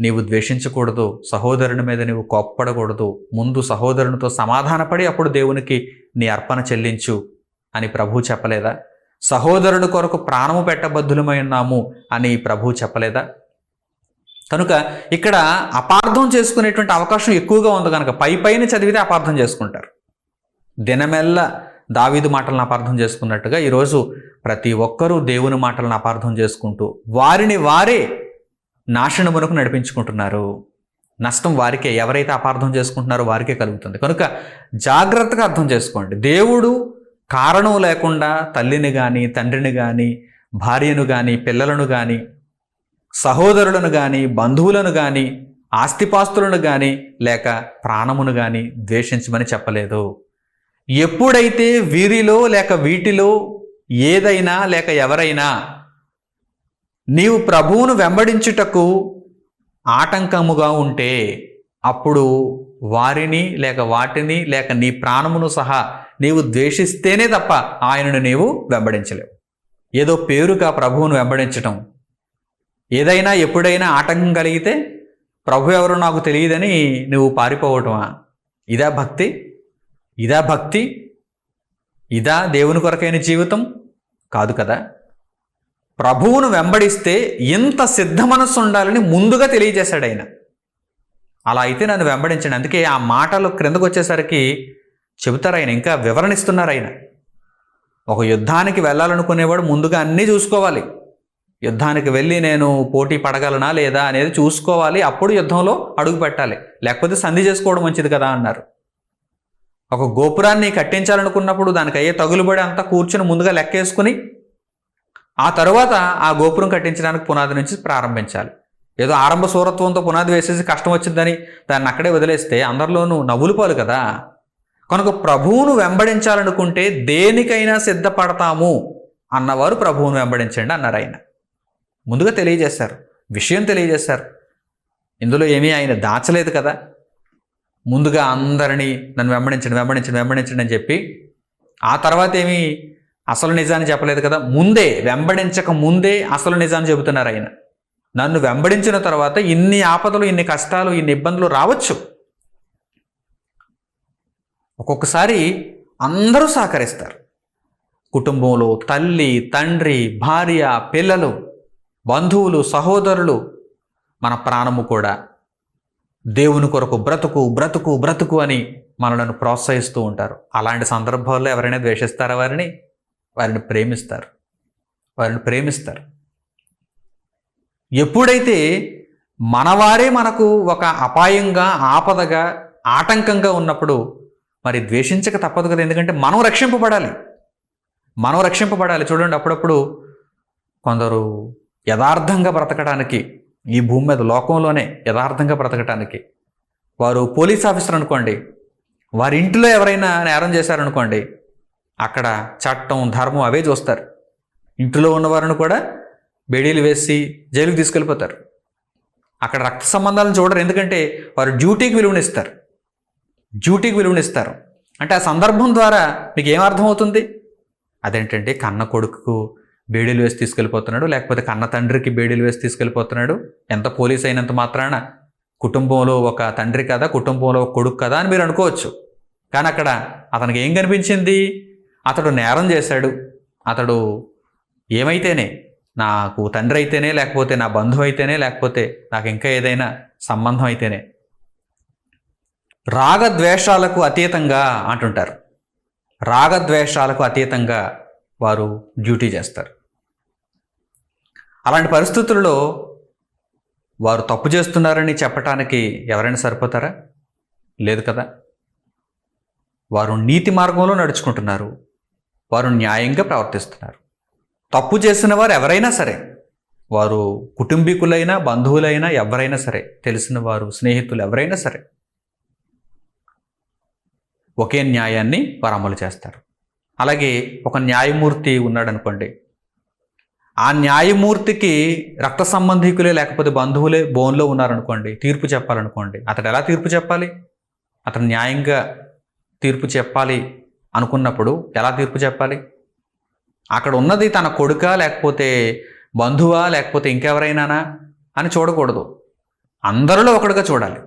నీవు ద్వేషించకూడదు, సహోదరుని మీద నీవు కోప్పడకూడదు, ముందు సహోదరునితో సమాధానపడి అప్పుడు దేవునికి నీ అర్పణ చెల్లించు అని ప్రభువు చెప్పలేదా? సహోదరుని కొరకు ప్రాణము పెట్టబద్ధులమై ఉన్నాము అని ప్రభువు చెప్పలేదా? కనుక ఇక్కడ అపార్థం చేసుకునేటువంటి అవకాశం ఎక్కువగా ఉంది. కనుక పైన చదివితే అపార్థం చేసుకుంటారు. దినమెల్ల దావీదు మాటలను అపార్థం చేసుకున్నట్టుగా ఈరోజు ప్రతి ఒక్కరూ దేవుని మాటలను అపార్థం చేసుకుంటూ వారిని వారే నాశనమునకు నడిపించుకుంటున్నారు. నష్టం వారికే. ఎవరైతే అపార్థం చేసుకుంటున్నారో వారికే కలుగుతుంది. కనుక జాగ్రత్తగా అర్థం చేసుకోండి. దేవుడు కారణం లేకుండా తల్లిని కానీ, తండ్రిని కానీ, భార్యను కానీ, పిల్లలను కానీ, సహోదరులను కానీ, బంధువులను కానీ, ఆస్తిపాస్తులను కానీ, లేక ప్రాణమును కానీ ద్వేషించమని చెప్పలేదు. ఎప్పుడైతే వీరిలో లేక వీటిలో ఏదైనా లేక ఎవరైనా నీవు ప్రభువును వెంబడించుటకు ఆటంకముగా ఉంటే, అప్పుడు వారిని లేక వాటిని లేక నీ ప్రాణమును సహా నీవు ద్వేషిస్తేనే తప్ప ఆయనను నీవు వెంబడించలేవు. ఏదో పేరుగా ప్రభువును వెంబడించటం, ఏదైనా ఎప్పుడైనా ఆటంకం కలిగితే ప్రభు ఎవరో నాకు తెలియదని నువ్వు పారిపోవటమా? ఇదా భక్తి? ఇదా భక్తి? ఇదా దేవుని కొరకైన జీవితం? కాదు కదా. ప్రభువును వెంబడిస్తే ఇంత సిద్ధ మనస్సు ఉండాలని ముందుగా తెలియజేశాడు ఆయన. అలా అయితే నన్ను వెంబడించండి. అందుకే ఆ మాటలు క్రిందకు వచ్చేసరికి చెబుతారు ఆయన, ఇంకా వివరణిస్తున్నారు ఆయన. ఒక యుద్ధానికి వెళ్ళాలనుకునేవాడు ముందుగా అన్నీ చూసుకోవాలి. యుద్ధానికి వెళ్ళి నేను పోటీ పడగలనా లేదా అనేది చూసుకోవాలి. అప్పుడు యుద్ధంలో అడుగు పెట్టాలి. లేకపోతే సంధి చేసుకోవడం మంచిది కదా అన్నారు. ఒక గోపురాన్ని కట్టించాలనుకున్నప్పుడు దానికి అయ్యే తగులుబడి అంతా కూర్చుని ముందుగా లెక్కేసుకుని ఆ తర్వాత ఆ గోపురం కట్టించడానికి పునాది నుంచి ప్రారంభించాలి. ఏదో ఆరంభ సూరత్వంతో పునాది వేసేసి కష్టం వచ్చిందని దాన్ని అక్కడే వదిలేస్తే అందరిలోనూ నవ్వులు పాలు కదా. కనుక ప్రభువును వెంబడించాలనుకుంటే దేనికైనా సిద్ధపడతాము అన్నవారు ప్రభువును వెంబడించండి అన్నారు ఆయన. ముందుగా తెలియజేశారు, విషయం తెలియజేశారు. ఇందులో ఏమీ ఆయన దాచలేదు కదా. ముందుగా అందరినీ నన్ను వెంబడించండి వెంబడించండి వెంబడించండి అని చెప్పి ఆ తర్వాత ఏమీ అసలు నిజాన్ని చెప్పలేదు కదా. ముందే, వెంబడించక ముందే అసలు నిజాన్ని చెబుతున్నారు ఆయన. నన్ను వెంబడించిన తర్వాత ఇన్ని ఆపదలు, ఇన్ని కష్టాలు, ఇన్ని ఇబ్బందులు రావచ్చు. ఒక్కొక్కసారి అందరూ సహకరిస్తారు, కుటుంబంలో తల్లి, తండ్రి, భార్య, పిల్లలు, బంధువులు, సహోదరులు, మన ప్రాణము కూడా దేవుని కొరకు బ్రతుకు బ్రతుకు బ్రతుకు అని మనలను ప్రోత్సహిస్తూ ఉంటారు. అలాంటి సందర్భాల్లో ఎవరైనా ద్వేషిస్తారా? వారిని ప్రేమిస్తారు. ఎప్పుడైతే మనవారే మనకు ఒక అపాయంగా, ఆపదగా, ఆటంకంగా ఉన్నప్పుడు మరి ద్వేషించక తప్పదు కదా. ఎందుకంటే మనం రక్షింపబడాలి. చూడండి, అప్పుడప్పుడు కొందరు యథార్థంగా బ్రతకడానికి, ఈ భూమి మీద లోకంలోనే యథార్థంగా బ్రతకటానికి, వారు పోలీస్ ఆఫీసర్ అనుకోండి, వారి ఇంటిలో ఎవరైనా నేరం చేశారనుకోండి, అక్కడ చట్టం, ధర్మం అవే చూస్తారు. ఇంటిలో ఉన్నవారిని కూడా బేడీలు వేసి జైలుకి తీసుకెళ్ళిపోతారు. అక్కడ రక్త సంబంధాలను చూడరు. ఎందుకంటే వారు డ్యూటీకి విలువనిస్తారు. అంటే ఆ సందర్భం ద్వారా మీకు ఏం అర్థమవుతుంది? అదేంటంటే కన్న కొడుకు బేడీలు వేసి తీసుకెళ్ళిపోతున్నాడు, లేకపోతే కన్న తండ్రికి బేడీలు వేసి తీసుకెళ్ళిపోతున్నాడు. ఎంత పోలీస్ అయినంత మాత్రాన కుటుంబంలో ఒక తండ్రి కదా, కుటుంబంలో ఒక కొడుకు కదా అని మీరు అనుకోవచ్చు. కానీ అక్కడ అతనికి ఏం కనిపించింది? అతడు నేరం చేశాడు. అతడు ఏమైతేనే, నాకు తండ్రి అయితేనే, లేకపోతే నా బంధువు అయితేనే, లేకపోతే నాకు ఇంకా ఏదైనా సంబంధం అయితేనే. రాగద్వేషాలకు అతీతంగా అంటుంటారు. రాగద్వేషాలకు అతీతంగా వారు డ్యూటీ చేస్తారు. అలాంటి పరిస్థితుల్లో వారు తప్పు చేస్తున్నారని చెప్పటానికి ఎవరైనా సరిపోతారా? లేదు కదా. వారు నీతి మార్గంలో నడుచుకుంటున్నారు. వారు న్యాయంగా ప్రవర్తిస్తున్నారు. తప్పు చేసిన వారు ఎవరైనా సరే, వారు కుటుంబీకులైనా, బంధువులైనా, ఎవరైనా సరే, తెలిసిన వారు, స్నేహితులు ఎవరైనా సరే, ఒకే న్యాయాన్ని వారు అమలు చేస్తారు. అలాగే ఒక న్యాయమూర్తి ఉన్నాడు అనుకోండి, ఆ న్యాయమూర్తికి రక్త సంబంధికులే లేకపోతే బంధువులే బోన్లో ఉన్నారనుకోండి, తీర్పు చెప్పాలనుకోండి, అతడు ఎలా తీర్పు చెప్పాలి? అతను న్యాయంగా తీర్పు చెప్పాలి అనుకున్నప్పుడు ఎలా తీర్పు చెప్పాలి? అక్కడ ఉన్నది తన కొడుకా, లేకపోతే బంధువా, లేకపోతే ఇంకెవరైనానా అని చూడకూడదు. అందరిలో ఒకడుగా చూడాలి.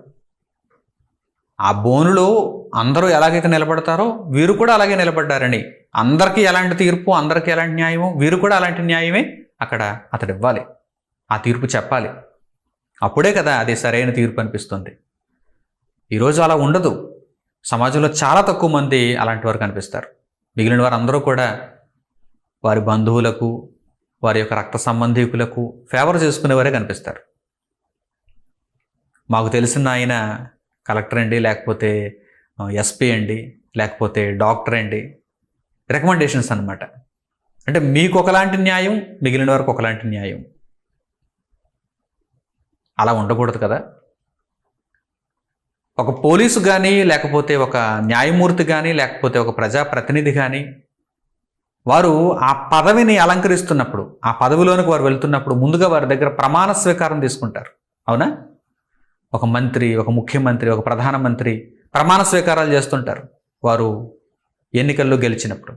ఆ బోనులో అందరూ ఎలాగైతే నిలబడతారో వీరు కూడా అలాగే నిలబడ్డారని, అందరికీ ఎలాంటి తీర్పు, అందరికీ ఎలాంటి న్యాయమో వీరు కూడా అలాంటి న్యాయమే అక్కడ అతడు ఇవ్వాలి. ఆ తీర్పు చెప్పాలి. అప్పుడే కదా అది సరైన తీర్పు అనిపిస్తుంది. ఈరోజు అలా ఉండదు. సమాజంలో చాలా తక్కువ మంది అలాంటి వారు కనిపిస్తారు. మిగిలిన వారు అందరూ కూడా వారి బంధువులకు, వారి యొక్క రక్త సంబంధీకులకు ఫేవర్ చేసుకునేవారే కనిపిస్తారు. మాకు తెలిసిన ఆయన కలెక్టర్ అండి, లేకపోతే ఎస్పీ అండి, లేకపోతే డాక్టర్ అండి, రికమెండేషన్స్ అన్నమాట. అంటే మీకు ఒకలాంటి న్యాయం, మిగిలిన వారికి ఒకలాంటి న్యాయం. అలా ఉండకూడదు కదా. ఒక పోలీసు కానీ, లేకపోతే ఒక న్యాయమూర్తి కానీ, లేకపోతే ఒక ప్రజాప్రతినిధి కానీ, వారు ఆ పదవిని అలంకరిస్తున్నప్పుడు, ఆ పదవిలోనికి వారు వెళ్తున్నప్పుడు ముందుగా వారి దగ్గర ప్రమాణ స్వీకారం తీసుకుంటారు. అవునా? ఒక మంత్రి, ఒక ముఖ్యమంత్రి, ఒక ప్రధానమంత్రి ప్రమాణ స్వీకారాలు చేస్తుంటారు వారు ఎన్నికల్లో గెలిచినప్పుడు.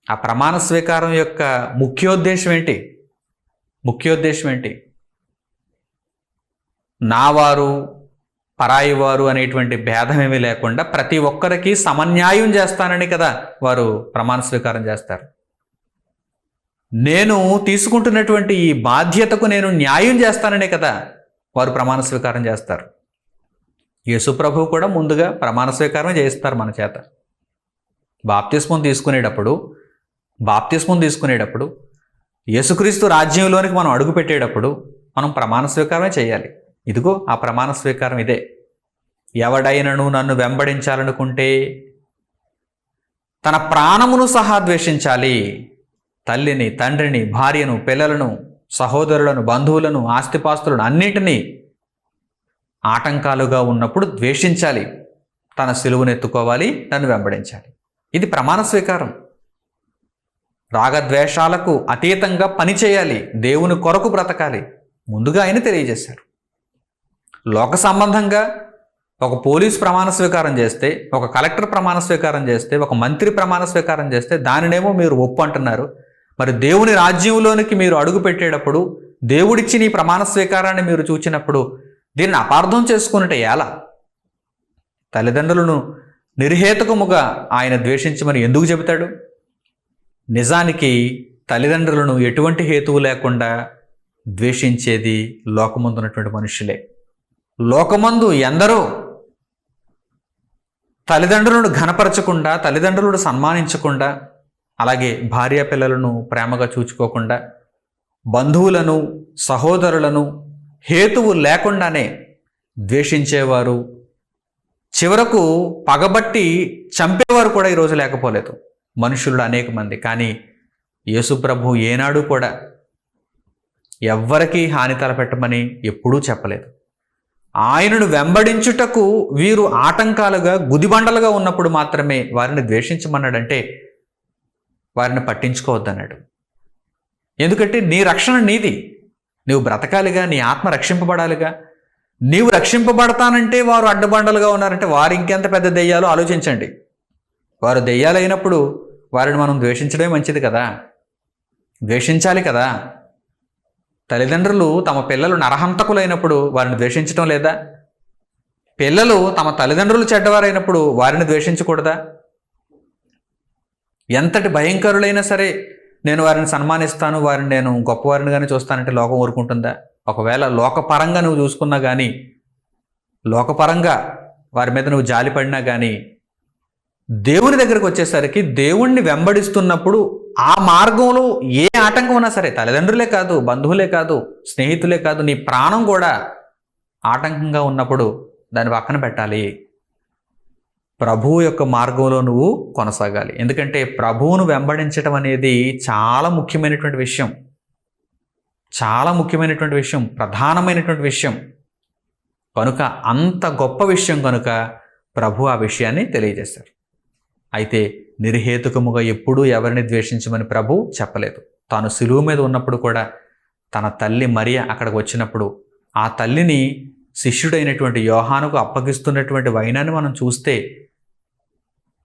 ఆ ప్రమాణ స్వీకారం యొక్క ముఖ్యోద్దేశం ఏంటి? నావారు, పరాయి వారు అనేటువంటి భేదమేమీ లేకుండా ప్రతి ఒక్కరికి సమన్యాయం చేస్తానని కదా వారు ప్రమాణ స్వీకారం చేస్తారు. నేను తీసుకుంటున్నటువంటి ఈ బాధ్యతకు నేను న్యాయం చేస్తాననే కదా వారు ప్రమాణ స్వీకారం చేస్తారు. యేసు ప్రభువు కూడా ముందుగా ప్రమాణ స్వీకారం చేయిస్తారు మన చేత. బాప్తిస్మం తీసుకునేటప్పుడు యేసుక్రీస్తు రాజ్యంలోనికి మనం అడుగు పెట్టేటప్పుడు మనం ప్రమాణ స్వీకారమే చేయాలి. ఇదిగో ఆ ప్రమాణ స్వీకారం ఇదే. ఎవడైనను నన్ను వెంబడించాలనుకుంటే తన ప్రాణమును సహా ద్వేషించాలి. తల్లిని, తండ్రిని, భార్యను, పిల్లలను, సహోదరులను, బంధువులను, ఆస్తిపాస్తులను అన్నిటినీ ఆటంకాలుగా ఉన్నప్పుడు ద్వేషించాలి. తన సిలువను ఎత్తుకోవాలి, నన్ను వెంబడించాలి. ఇది ప్రమాణ స్వీకారం. రాగద్వేషాలకు అతీతంగా పనిచేయాలి, దేవుని కొరకు బ్రతకాలి. ముందుగా ఆయన తెలియజేశారు. లోక సంబంధంగా ఒక పోలీస్ ప్రమాణ స్వీకారం చేస్తే, ఒక కలెక్టర్ ప్రమాణ స్వీకారం చేస్తే, ఒక మంత్రి ప్రమాణ స్వీకారం చేస్తే దానినేమో మీరు ఒప్పు అంటున్నారు. మరి దేవుని రాజ్యంలోనికి మీరు అడుగు పెట్టేటప్పుడు, దేవుడిచ్చిన ఈ ప్రమాణ స్వీకారాన్ని మీరు చూచినప్పుడు దీన్ని అపార్థం చేసుకున్నట్టే ఎలా? తల్లిదండ్రులను నిర్హేతుకముగా ఆయన ద్వేషించమని ఎందుకు చెబుతాడు? నిజానికి తల్లిదండ్రులను ఎటువంటి హేతువు లేకుండా ద్వేషించేది లోకమందు ఉన్నటువంటి మనుషులే. లోకమందు ఎందరో తల్లిదండ్రులను ఘనపరచకుండా, తల్లిదండ్రులను సన్మానించకుండా, అలాగే భార్య పిల్లలను ప్రేమగా చూచుకోకుండా, బంధువులను సహోదరులను హేతువు లేకుండానే ద్వేషించేవారు, చివరకు పగబట్టి చంపేవారు కూడా ఈరోజు లేకపోలేదు మనుషులు అనేక మంది. కానీ యేసుప్రభు ఏనాడు కూడా ఎవ్వరికీ హాని తలపెట్టమని ఎప్పుడూ చెప్పలేదు. ఆయనను వెంబడించుటకు వీరు ఆటంకాలుగా గుదిబండలుగా ఉన్నప్పుడు మాత్రమే వారిని ద్వేషించమన్నాడంటే వారిని పట్టించుకోవద్దన్నాడు. ఎందుకంటే నీ రక్షణ నీది, నీవు బ్రతకాలిగా, నీ ఆత్మ రక్షింపబడాలిగా. నీవు రక్షింపబడతానంటే వారు అడ్డబండలుగా ఉన్నారంటే వారు ఇంకెంత పెద్ద దెయ్యాలో ఆలోచించండి. వారు దెయ్యాలైనప్పుడు వారిని మనం ద్వేషించడమే మంచిది కదా, ద్వేషించాలి కదా. తల్లిదండ్రులు తమ పిల్లలు నరహంతకులైనప్పుడు వారిని ద్వేషించడం లేదా? పిల్లలు తమ తల్లిదండ్రులు చెడ్డవారైనప్పుడు వారిని ద్వేషించకూడదా? ఎంతటి భయంకరులైనా సరే నేను వారిని సన్మానిస్తాను, వారిని నేను గొప్పవారినిగానే చూస్తానంటే లోకం ఊరుకుంటుందా? ఒకవేళ లోకపరంగా నువ్వు చూసుకున్నా కానీ, లోకపరంగా వారి మీద నువ్వు జాలిపడినా కానీ, దేవుని దగ్గరకు వచ్చేసరికి దేవుణ్ణి వెంబడిస్తున్నప్పుడు ఆ మార్గంలో ఏ ఆటంకం ఉన్నా సరే, తల్లిదండ్రులే కాదు, బంధువులే కాదు, స్నేహితులే కాదు, నీ ప్రాణం కూడా ఆటంకంగా ఉన్నప్పుడు దాన్ని పక్కన పెట్టాలి. ప్రభువు యొక్క మార్గంలో నువ్వు కొనసాగాలి. ఎందుకంటే ప్రభువును వెంబడించడం అనేది చాలా ముఖ్యమైనటువంటి విషయం, చాలా ముఖ్యమైనటువంటి విషయం, ప్రధానమైనటువంటి విషయం కనుక, అంత గొప్ప విషయం కనుక ప్రభు ఆ విషయాన్ని తెలియజేశారు. అయితే నిర్హేతుకముగా ఎప్పుడూ ఎవరిని ద్వేషించమని ప్రభు చెప్పలేదు. తాను సిలువ మీద ఉన్నప్పుడు కూడా తన తల్లి మరియ అక్కడికి వచ్చినప్పుడు ఆ తల్లిని శిష్యుడైనటువంటి యోహానుకు అప్పగిస్తున్నటువంటి వైనాన్ని మనం చూస్తే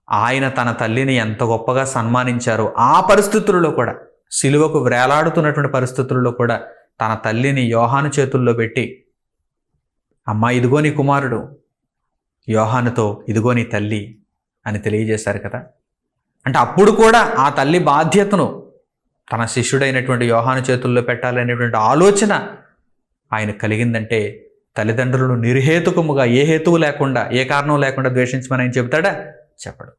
ఆయన తన తల్లిని ఎంత గొప్పగా సన్మానించారో, ఆ పరిస్థితుల్లో కూడా, సిలువకు వేలాడుతున్నటువంటి పరిస్థితుల్లో కూడా తన తల్లిని యోహాను చేతుల్లో పెట్టి, అమ్మా ఇదిగో నీ కుమారుడు, యోహానుతో ఇదిగో నీ తల్లి అని తెలియజేశారు కదా. అంటే అప్పుడు కూడా ఆ తల్లి బాధ్యతను తన శిష్యుడైనటువంటి యోహాను చేతుల్లో పెట్టాలనేటువంటి ఆలోచన ఆయన కలిగిందంటే, తల్లిదండ్రులను నిర్హేతుకముగా ఏ హేతువు లేకుండా, ఏ కారణం లేకుండా ద్వేషించమని ఆయన చెబుతాడా? చెప్పడు.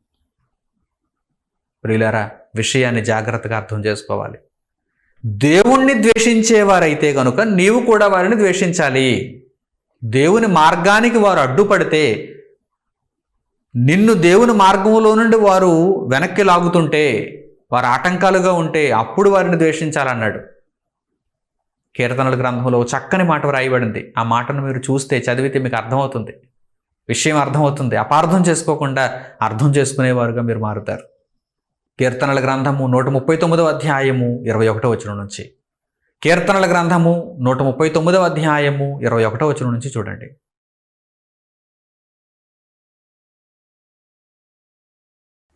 ప్రియులారా, విషయాన్ని జాగ్రత్తగా అర్థం చేసుకోవాలి. దేవుణ్ణి ద్వేషించేవారైతే కనుక నీవు కూడా వారిని ద్వేషించాలి. దేవుని మార్గానికి వారు అడ్డుపడితే, నిన్ను దేవుని మార్గంలో నుండి వారు వెనక్కి లాగుతుంటే, వారు ఆటంకాలుగా ఉంటే అప్పుడు వారిని ద్వేషించాలన్నాడు. కీర్తనల గ్రంథంలో చక్కని మాట వ్రాయబడింది. ఆ మాటను మీరు చూస్తే, చదివితే మీకు అర్థమవుతుంది, విషయం అర్థమవుతుంది. అపార్థం చేసుకోకుండా అర్థం చేసుకునేవారుగా మీరు మారుతారు. కీర్తనల గ్రంథము 139వ అధ్యాయము 21వ వచనం నుంచి, కీర్తనల గ్రంథము 139వ అధ్యాయము 21వ వచనం నుంచి చూడండి.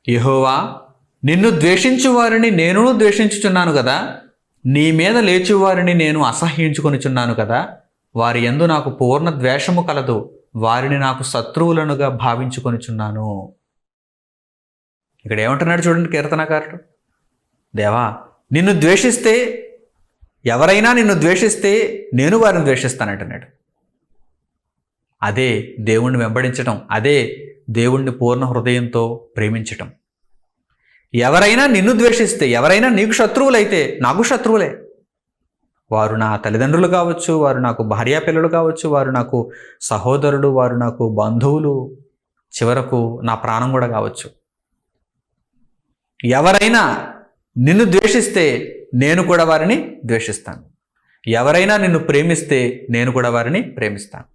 యెహోవా, నిన్ను ద్వేషించు వారిని నేను ద్వేషించుచున్నాను కదా, నీ మీద లేచువారిని నేను అసహ్యించుకొనిచున్నాను కదా, వారి యందు నాకు పూర్ణ ద్వేషము కలదు, వారిని నాకు శత్రువులనుగా భావించుకొనిచున్నాను. ఇక్కడ ఏమంటున్నాడు చూడండి కీర్తనకారుడు. దేవా, నిన్ను ద్వేషిస్తే, ఎవరైనా నిన్ను ద్వేషిస్తే నేను వారిని ద్వేషిస్తానంటున్నాడు. అదే దేవుణ్ణి వెంబడించడం, అదే దేవుణ్ణి పూర్ణ హృదయంతో ప్రేమించటం. ఎవరైనా నిన్ను ద్వేషిస్తే, ఎవరైనా నీకు శత్రువులైతే నాకు శత్రువులే. వారు నా తల్లిదండ్రులు కావచ్చు, వారు నాకు భార్యాపిల్లలు కావచ్చు, వారు నాకు సహోదరుడు, వారు నాకు బంధువులు, చివరకు నా ప్రాణం కూడా కావచ్చు. ఎవరైనా నిన్ను ద్వేషిస్తే నేను కూడా వారిని ద్వేషిస్తాను. ఎవరైనా నిన్ను ప్రేమిస్తే నేను కూడా వారిని ప్రేమిస్తాను.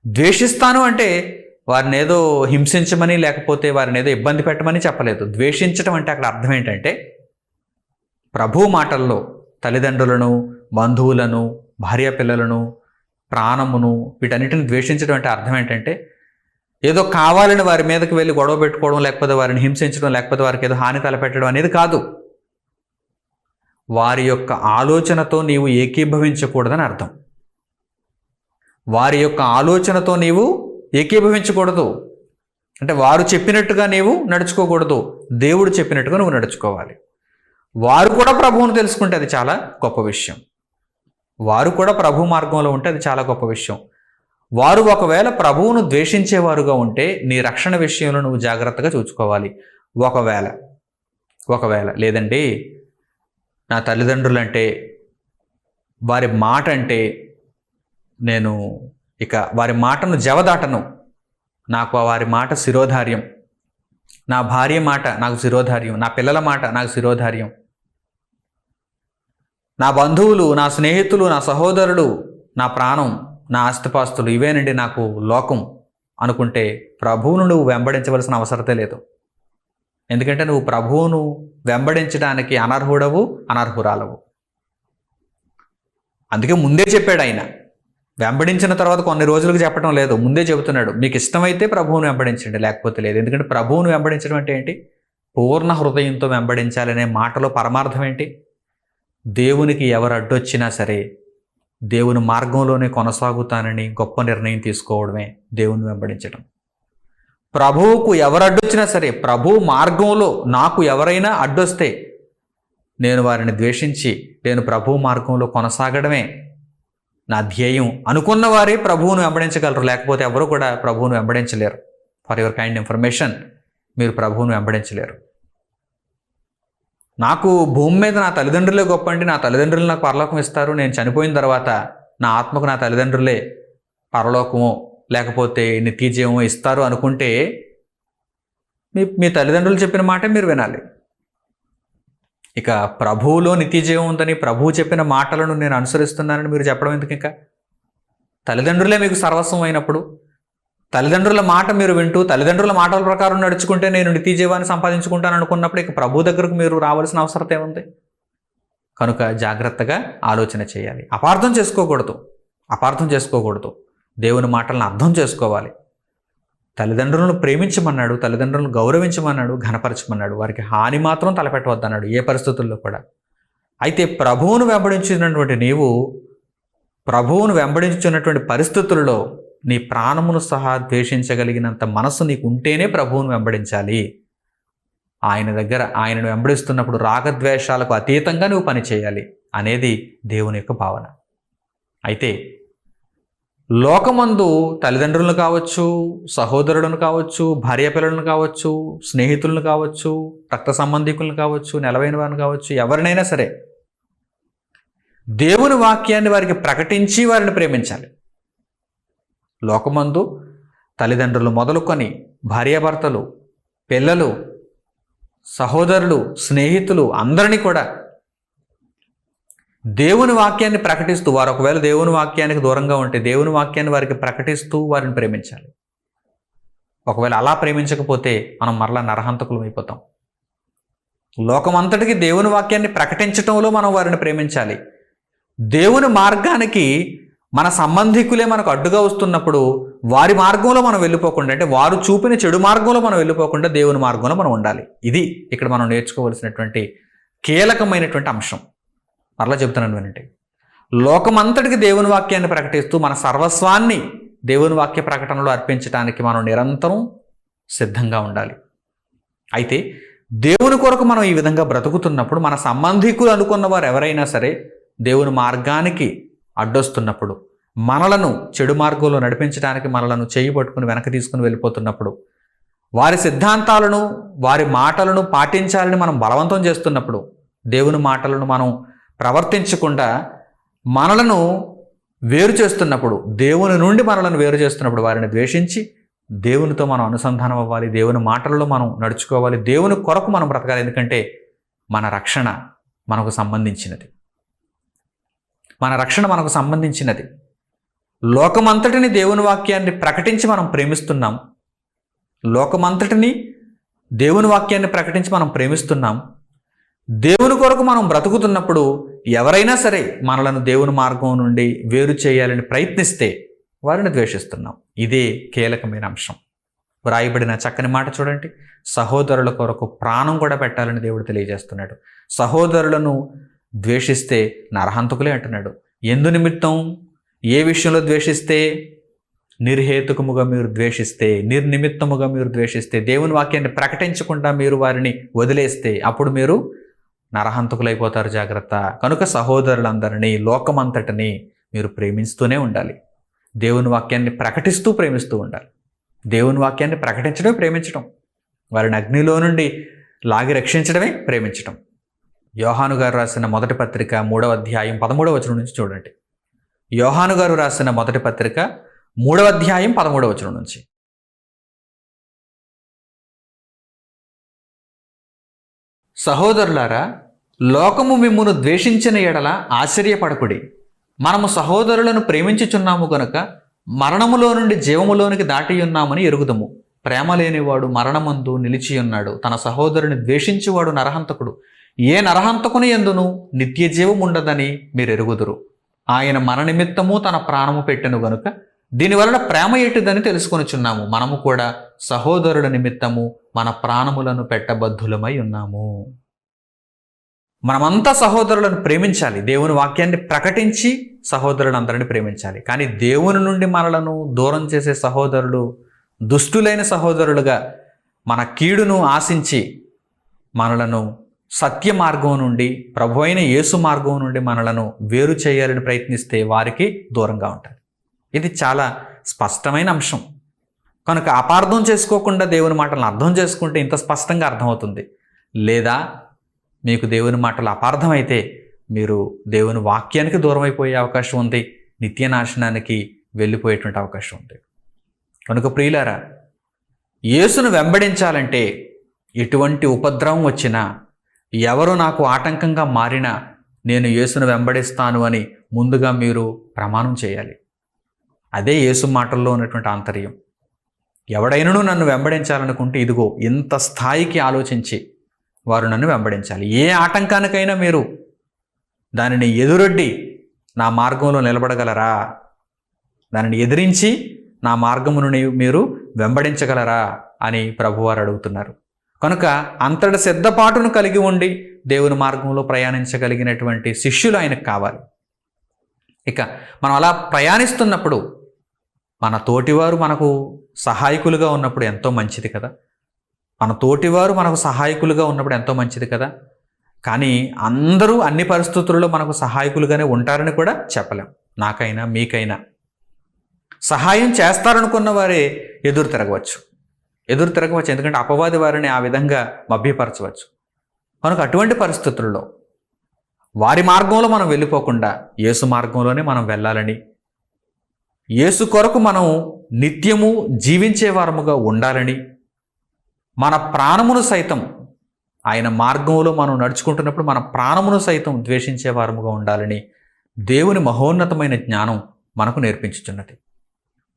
ద్వేషిస్తాను అంటే వారిని ఏదో హింసించమని, లేకపోతే వారిని ఏదో ఇబ్బంది పెట్టమని చెప్పలేదు. ద్వేషించడం అంటే అక్కడ అర్థం ఏంటంటే, ప్రభు మాటల్లో తల్లిదండ్రులను, బంధువులను, భార్యాపిల్లలను, ప్రాణమును, వీటన్నిటిని ద్వేషించడం అంటే అర్థం ఏంటంటే, ఏదో కావాలని వారి మీదకి వెళ్ళి గొడవ పెట్టుకోవడం, లేకపోతే వారిని హింసించడం, లేకపోతే వారికి ఏదో హాని తలపెట్టడం అనేది కాదు. వారి యొక్క ఆలోచనతో నీవు ఏకీభవించకూడదని అర్థం. వారి యొక్క ఆలోచనతో నీవు ఏకీభవించకూడదు. అంటే వారు చెప్పినట్టుగా నీవు నడుచుకోకూడదు, దేవుడు చెప్పినట్టుగా నువ్వు నడుచుకోవాలి. వారు కూడా ప్రభువును తెలుసుకుంటే అది చాలా గొప్ప విషయం. వారు కూడా ప్రభు మార్గంలో ఉంటే అది చాలా గొప్ప విషయం. వారు ఒకవేళ ప్రభువును ద్వేషించేవారుగా ఉంటే నీ రక్షణ విషయంలో నువ్వు జాగ్రత్తగా చూసుకోవాలి. ఒకవేళ లేదండి, నా తల్లిదండ్రులంటే, వారి మాట అంటే నేను ఇక వారి మాటను జవదాటను, నాకు వారి మాట శిరోధార్యం, నా భార్య మాట నాకు శిరోధార్యం, నా పిల్లల మాట నాకు శిరోధార్యం, నా బంధువులు, నా స్నేహితులు, నా సహోదరులు, నా ప్రాణం, నా ఆస్తిపాస్తులు ఇవేనండి నాకు లోకం అనుకుంటే ప్రభువును నువ్వు వెంబడించవలసిన అవసరతే లేదు. ఎందుకంటే నువ్వు ప్రభువును వెంబడించడానికి అనర్హురాలవు. అందుకే ముందే చెప్పాడు ఆయన. వెంబడించిన తర్వాత కొన్ని రోజులకు చెప్పడం లేదు, ముందే చెబుతున్నాడు, మీకు ఇష్టమైతే ప్రభువును వెంబడించండి, లేకపోతే లేదు. ఎందుకంటే ప్రభువును వెంబడించడం అంటే ఏంటి? పూర్ణ హృదయంతో వెంబడించాలనే మాటలో పరమార్థం ఏంటి? దేవునికి ఎవరు అడ్డొచ్చినా సరే దేవుని మార్గంలోనే కొనసాగుతానని గొప్ప నిర్ణయం తీసుకోవడమే దేవుని వెంబడించడం. ప్రభువుకు ఎవరు అడ్డొచ్చినా సరే, ప్రభు మార్గంలో నాకు ఎవరైనా అడ్డొస్తే నేను వారిని ద్వేషించి నేను ప్రభు మార్గంలో కొనసాగడమే నా ధ్యేయం అనుకున్న వారే ప్రభువును వెంబడించగలరు, లేకపోతే ఎవరు కూడా ప్రభువును వెంబడించలేరు. ఫర్ యువర్ కైండ్ ఇన్ఫర్మేషన్, మీరు ప్రభువును వెంబడించలేరు. నాకు భూమి మీద నా తల్లిదండ్రులే గొప్ప అండి, నా తల్లిదండ్రులు నాకు పరలోకం ఇస్తారు, నేను చనిపోయిన తర్వాత నా ఆత్మకు నా తల్లిదండ్రులే పరలోకమో లేకపోతే నిత్యజీవమో ఇస్తారు అనుకుంటే మీ తల్లిదండ్రులు చెప్పిన మాట మీరు వినాలి. ఇక ప్రభువులో నిత్యజీవం ఉందని ప్రభువు చెప్పిన మాటలను నేను అనుసరిస్తున్నానని మీరు చెప్పడం ఎందుకు? ఇంకా తల్లిదండ్రులే మీకు సర్వస్వం అయినప్పుడు, తల్లిదండ్రుల మాట మీరు వింటూ తల్లిదండ్రుల మాటల ప్రకారం నడుచుకుంటే నేను నిత్యజీవాన్ని సంపాదించుకుంటాను అనుకున్నప్పుడు ఇక ప్రభు దగ్గరకు మీరు రావాల్సిన అవసరం ఏముంది? కనుక జాగ్రత్తగా ఆలోచన చేయాలి. అపార్థం చేసుకోకూడదు. దేవుని మాటలను అర్థం చేసుకోవాలి. తల్లిదండ్రులను ప్రేమించమన్నాడు, తల్లిదండ్రులను గౌరవించమన్నాడు, ఘనపరచమన్నాడు, వారికి హాని మాత్రం తలపెట్టవద్దన్నాడు ఏ పరిస్థితుల్లో కూడా. అయితే ప్రభువును వెంబడించినటువంటి నీవు ప్రభువును వెంబడించున్నటువంటి పరిస్థితుల్లో నీ ప్రాణమును సహా ద్వేషించగలిగినంత మనసు నీకు ఉంటేనే ప్రభువును వెంబడించాలి. ఆయనను వెంబడిస్తున్నప్పుడు రాగద్వేషాలకు అతీతంగా నువ్వు పని చేయాలి అనేది దేవుని యొక్క భావన. అయితే లోకమందు తల్లిదండ్రులను కావచ్చు, సహోదరులను కావచ్చు, భార్య పిల్లలను కావచ్చు, స్నేహితులను కావచ్చు, రక్త సంబంధికులను కావచ్చు, నెలవైన వారిని కావచ్చు, ఎవరినైనా సరే దేవుని వాక్యాన్ని వారికి ప్రకటించి వారిని ప్రేమించాలి. లోకమందు తల్లిదండ్రులు మొదలుకొని భార్యాభర్తలు, పిల్లలు, సహోదరులు, స్నేహితులు అందరినీ కూడా దేవుని వాక్యాన్ని ప్రకటిస్తూ, వారు ఒకవేళ దేవుని వాక్యానికి దూరంగా ఉంటే దేవుని వాక్యాన్ని వారికి ప్రకటిస్తూ వారిని ప్రేమించాలి. ఒకవేళ అలా ప్రేమించకపోతే మనం మరలా నరహంతకులం అయిపోతాం. లోకమంతటికి దేవుని వాక్యాన్ని ప్రకటించటంలో మనం వారిని ప్రేమించాలి. దేవుని మార్గానికి మన సంబంధికులే మనకు అడ్డుగా వస్తున్నప్పుడు వారి మార్గంలో మనం వెళ్ళిపోకుండా, అంటే వారు చూపిన చెడు మార్గంలో మనం వెళ్ళిపోకుండా దేవుని మార్గంలో మనం ఉండాలి. ఇది ఇక్కడ మనం నేర్చుకోవలసినటువంటి కీలకమైనటువంటి అంశం. మరలా చెప్తున్నాను వినండి. లోకమంతటికి దేవుని వాక్యాన్ని ప్రకటిస్తూ మన సర్వస్వాన్ని దేవుని వాక్య ప్రకటనలో అర్పించడానికి మనం నిరంతరం సిద్ధంగా ఉండాలి. అయితే దేవుని కొరకు మనం ఈ విధంగా బ్రతుకుతున్నప్పుడు మన సంబంధికులు అనుకున్న వారు ఎవరైనా సరే దేవుని మార్గానికి అడ్డొస్తున్నప్పుడు, మనలను చెడు మార్గంలో నడిపించడానికి మనలను చేయి పట్టుకుని వెనక్కి తీసుకుని వెళ్ళిపోతున్నప్పుడు, వారి సిద్ధాంతాలను వారి మాటలను పాటించాలని మనం బలవంతం చేస్తున్నప్పుడు, దేవుని మాటలను మనం ప్రవర్తించకుండా మనలను వేరు చేస్తున్నప్పుడు, దేవుని నుండి మనలను వేరు చేస్తున్నప్పుడు వారిని ద్వేషించి దేవునితో మనం అనుసంధానం అవ్వాలి. దేవుని మాటలలో మనం నడుచుకోవాలి. దేవుని కొరకు మనం బ్రతకాలి. ఎందుకంటే మన రక్షణ మనకు సంబంధించినది. లోకమంతటిని దేవుని వాక్యాన్ని ప్రకటించి మనం ప్రేమిస్తున్నాం. దేవుని కొరకు మనం బ్రతుకుతున్నప్పుడు ఎవరైనా సరే మనలను దేవుని మార్గం నుండి వేరు చేయాలని ప్రయత్నిస్తే వారిని ద్వేషిస్తున్నాం. ఇదే కీలకమైన అంశం. వ్రాయబడిన చక్కని మాట చూడండి. సహోదరుల కొరకు ప్రాణం కూడా పెట్టాలని దేవుడు తెలియజేస్తున్నాడు. సహోదరులను ద్వేషిస్తే నరహంతకులే అంటున్నాడు. ఎందు నిమిత్తం, ఏ విషయంలో ద్వేషిస్తే? నిర్హేతుకముగా మీరు ద్వేషిస్తే, నిర్నిమిత్తముగా మీరు ద్వేషిస్తే, దేవుని వాక్యాన్ని ప్రకటించకుండా మీరు వారిని వదిలేస్తే అప్పుడు మీరు నరహంతకులైపోతారు. జాగ్రత్త. కనుక సహోదరులందరినీ, లోకమంతటిని మీరు ప్రేమిస్తూనే ఉండాలి. దేవుని వాక్యాన్ని ప్రకటిస్తూ ప్రేమిస్తూ ఉండాలి. దేవుని వాక్యాన్ని ప్రకటించడమే ప్రేమించడం, వారిని అగ్నిలో నుండి లాగి రక్షించడమే ప్రేమించడం. యోహాను గారు రాసిన మొదటి పత్రిక 3వ అధ్యాయం 13వ వచనం నుంచి చూడండి. యోహాను గారు రాసిన మొదటి పత్రిక 3వ అధ్యాయం 13వ వచనం నుంచి. సహోదరులారా, లోకము మిమ్మును ద్వేషించిన ఎడల ఆశ్చర్యపడకుడి. మనము సహోదరులను ప్రేమించుచున్నాము గనుక మరణములో నుండి జీవములోనికి దాటి ఉన్నామని ఎరుగుదము. ప్రేమ లేనివాడు మరణమందు నిలిచియున్నాడు. తన సహోదరుని ద్వేషించువాడు నరహంతకుడు. ఏ నరహంతకుని యందును నిత్య జీవం ఉండదని మీరు ఎరుగుదురు. ఆయన మన నిమిత్తము తన ప్రాణము పెట్టెను గనుక దీనివలన ప్రేమ ఎట్టిదని తెలుసుకొనుచున్నాము. మనము కూడా సహోదరుల నిమిత్తము మన ప్రాణములను పెట్టబద్ధులమై ఉన్నాము. మనమంతా సహోదరులను ప్రేమించాలి. దేవుని వాక్యాన్ని ప్రకటించి సహోదరులందరినీ ప్రేమించాలి. కానీ దేవుని నుండి మనలను దూరం చేసే సహోదరులు, దుష్టులైన సహోదరులుగా మన కీడును ఆశించి మనలను సత్య మార్గం నుండి, ప్రభు అయిన యేసు మార్గం నుండి మనలను వేరు చేయాలని ప్రయత్నిస్తే వారికి దూరంగా ఉంటారు. ఇది చాలా స్పష్టమైన అంశం. కనుక అపార్థం చేసుకోకుండా దేవుని మాటలను అర్థం చేసుకుంటే ఇంత స్పష్టంగా అర్థమవుతుంది. లేదా మీకు దేవుని మాటలు అపార్థమైతే మీరు దేవుని వాక్యానికి దూరం అయిపోయే అవకాశం ఉంది, నిత్య నాశనానికి వెళ్ళిపోయేటువంటి అవకాశం ఉంది. కనుక ప్రియులారా, యేసును వెంబడించాలంటే ఎటువంటి ఉపద్రవం వచ్చినా, ఎవరు నాకు ఆటంకంగా మారినా నేను యేసును వెంబడిస్తాను అని ముందుగా మీరు ప్రమాణం చేయాలి. అదే యేసు మాటల్లో ఉన్నటువంటి ఆంతర్యం. ఎవడైనను నన్ను వెంబడించాలనుకుంటే ఇదిగో ఇంత స్థాయికి ఆలోచించి వారు నన్ను వెంబడించాలి. ఏ ఆటంకానికైనా మీరు దానిని ఎదురొడ్డి నా మార్గంలో నిలబడగలరా? దానిని ఎదిరించి నా మార్గమును మీరు వెంబడించగలరా అని ప్రభువారు అడుగుతున్నారు. కనుక అంతటి సిద్ధపాటును కలిగి ఉండి దేవుని మార్గంలో ప్రయాణించగలిగినటువంటి శిష్యులు ఆయనకు కావాలి. ఇక మనం అలా ప్రయాణిస్తున్నప్పుడు మన తోటివారు మనకు సహాయకులుగా ఉన్నప్పుడు ఎంతో మంచిది కదా. మన తోటివారు మనకు సహాయకులుగా ఉన్నప్పుడు ఎంతో మంచిది కదా. కానీ అందరూ అన్ని పరిస్థితుల్లో మనకు సహాయకులుగానే ఉంటారని కూడా చెప్పలేం. నాకైనా మీకైనా సహాయం చేస్తారనుకున్న వారే ఎదురు తిరగవచ్చు. ఎందుకంటే అపవాది వారిని ఆ విధంగా మభ్యపరచవచ్చు. కనుక అటువంటి పరిస్థితుల్లో వారి మార్గంలో మనం వెళ్ళిపోకుండా యేసు మార్గంలోనే మనం వెళ్ళాలని, యేసు కొరకు మనం నిత్యము జీవించే వారముగా ఉండాలని, మన ప్రాణమును సైతం ఆయన మార్గంలో మనం నడుచుకుంటున్నప్పుడు మన ప్రాణమును సైతం ద్వేషించే వారముగా ఉండాలని దేవుని మహోన్నతమైన జ్ఞానం మనకు నేర్పించుచున్నది.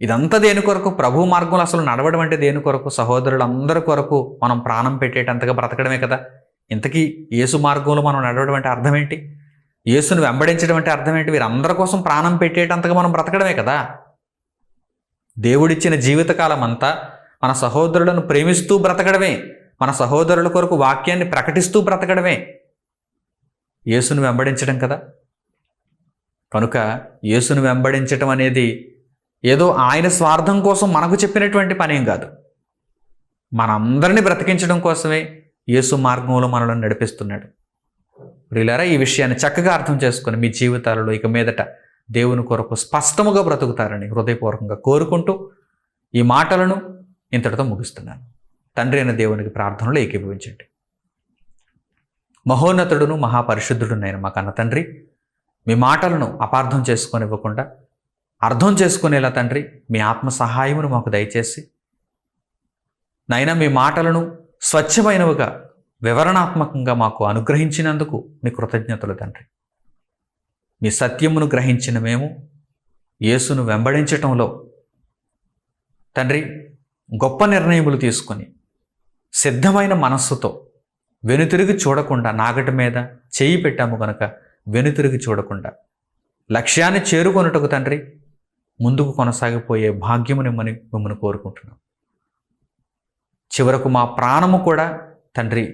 ఇదంతా దేని కొరకు? ప్రభు మార్గంలో అసలు నడవడం అంటే దేని కొరకు? సహోదరులందరి కొరకు మనం ప్రాణం పెట్టేటంతగా బ్రతకడమే కదా. ఇంతకీ యేసు మార్గంలో మనం నడవడం అంటే అర్థం ఏంటి? యేసును వెంబడించడం అంటే అర్థం ఏంటి? వీరందరి కోసం ప్రాణం పెట్టేటంతగా మనం బ్రతకడమే కదా. దేవుడిచ్చిన జీవితకాలం అంతా మన సహోదరులను ప్రేమిస్తూ బ్రతకడమే, మన సహోదరుల కొరకు వాక్యాన్ని ప్రకటిస్తూ బ్రతకడమే యేసును వెంబడించడం కదా. కనుక యేసును వెంబడించడం అనేది ఏదో ఆయన స్వార్థం కోసం మనకు చెప్పినటువంటి పనేం కాదు. మనందరినీ బ్రతికించడం కోసమే యేసు మార్గంలో మనల్ని నడిపిస్తున్నాడు. ప్రియులారా, ఈ విషయాన్ని చక్కగా అర్థం చేసుకుని మీ జీవితాలలో ఇక మీదట దేవుని కొరకు స్పష్టముగా బ్రతుకుతారని హృదయపూర్వకంగా కోరుకుంటూ ఈ మాటలను ఇంతటితో ముగిస్తున్నాను. తండ్రి అయిన దేవునికి ప్రార్థనలో ఏకీభవించండి. మహోన్నతుడును మహాపరిశుద్ధుడునైన మా కన్న తండ్రి, మీ మాటలను అపార్థం చేసుకొనివ్వకుండా అర్థం చేసుకునేలా తండ్రి మీ ఆత్మ సహాయమును మాకు దయచేసి, నైనా మీ మాటలను స్వచ్ఛమైనవిగా వివరణాత్మకంగా మాకు అనుగ్రహించినందుకు మీ కృతజ్ఞతలు తండ్రి. మీ సత్యమును గ్రహించిన మేము యేసును వెంబడించటంలో తండ్రి గొప్ప నిర్ణయములు తీసుకొని సిద్ధమైన మనస్సుతో వెనుతిరిగి చూడకుండా, నాగటి మీద చేయి పెట్టాము కనుక వెనుతిరిగి చూడకుండా లక్ష్యాన్ని చేరుకొనుటకు తండ్రి ముందుకు కొనసాగిపోయే భాగ్యముని మిమ్మల్ని కోరుకుంటున్నాం. చివరకు మా ప్రాణము కూడా తండ్రి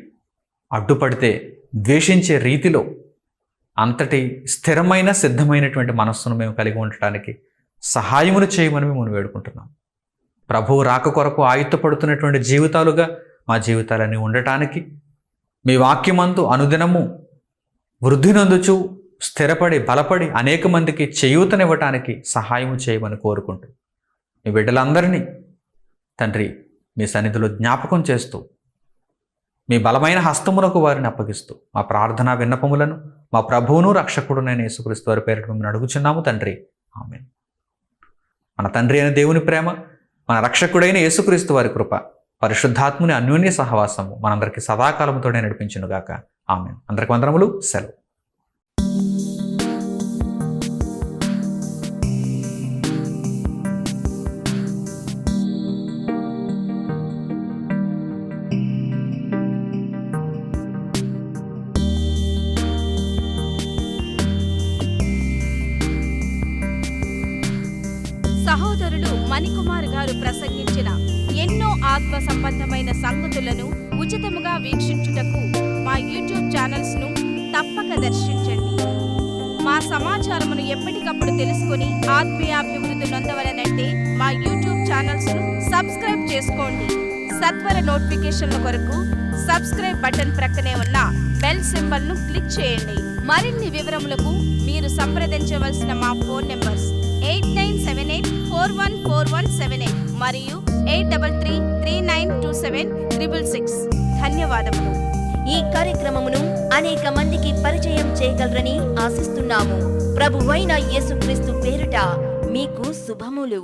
అడ్డుపడితే ద్వేషించే రీతిలో అంతటి స్థిరమైన సిద్ధమైనటువంటి మనస్సును మేము కలిగి ఉండటానికి సహాయమును చేయమని మేము వేడుకుంటున్నాం. ప్రభువు రాక కొరకు ఆయుత్తపడుతున్నటువంటి జీవితాలుగా మా జీవితాలన్నీ ఉండటానికి, మీ వాక్యమందు అనుదినము వృద్ధి నొందుచు స్థిరపడి బలపడి అనేక మందికి చేయూతనివ్వటానికి సహాయం చేయమని కోరుకుంటూ, మీ బిడ్డలందరినీ తండ్రి మీ సన్నిధిలో జ్ఞాపకం చేస్తూ, మీ బలమైన హస్తమునకు వారిని అప్పగిస్తూ, మా ప్రార్థనా విన్నపములను మా ప్రభువును రక్షకుడునైన యేసుక్రీస్తు వారి పేరిట మిమ్మల్ని అడుగుచున్నాము తండ్రి, ఆమేన్. మన తండ్రి అయిన దేవుని ప్రేమ, మన రక్షకుడైన యేసుక్రీస్తు వారి కృప, పరిశుద్ధాత్ముని అన్యోన్య సహవాసము మనందరికీ సదాకాలముతోనే నడిపించునుగాక, ఆమేన్. అందరికి వందనములు, సెలవు. సహోదరులు మణికుమార్ గారు ప్రసంగించిన ఎన్నో ఆత్మ సంబంధమైన సంగతులను ఉచితముగా వీక్షించుటకు మా యూట్యూబ్ ఛానల్స్ ను తప్పక దర్శించండి. మా సమాచారమును ఎప్పటికప్పుడు తెలుసుకొని ఆత్మీయాభివృద్ధి నొందవలనంటే మా యూట్యూబ్ ఛానల్స్ ను సబ్స్క్రైబ్ చేసుకోండి. సత్వర నోటిఫికేషన్ల కొరకు సబ్స్క్రైబ్ బటన్ ప్రక్కనే ఉన్న బెల్ సింబల్ ను క్లిక్ చేయండి. మరిన్ని వివరములకు మీరు సంప్రదించవలసిన మా ఫోన్ నెంబర్స్ 8978414178 మరియు 83392766. ధన్యవాదములు. ఈ కార్యక్రమమును అనేక మందికి పరిచయం చేయగలరని ఆశిస్తున్నాము. ప్రభువైన యేసుక్రీస్తు పేరిట మీకు శుభములు.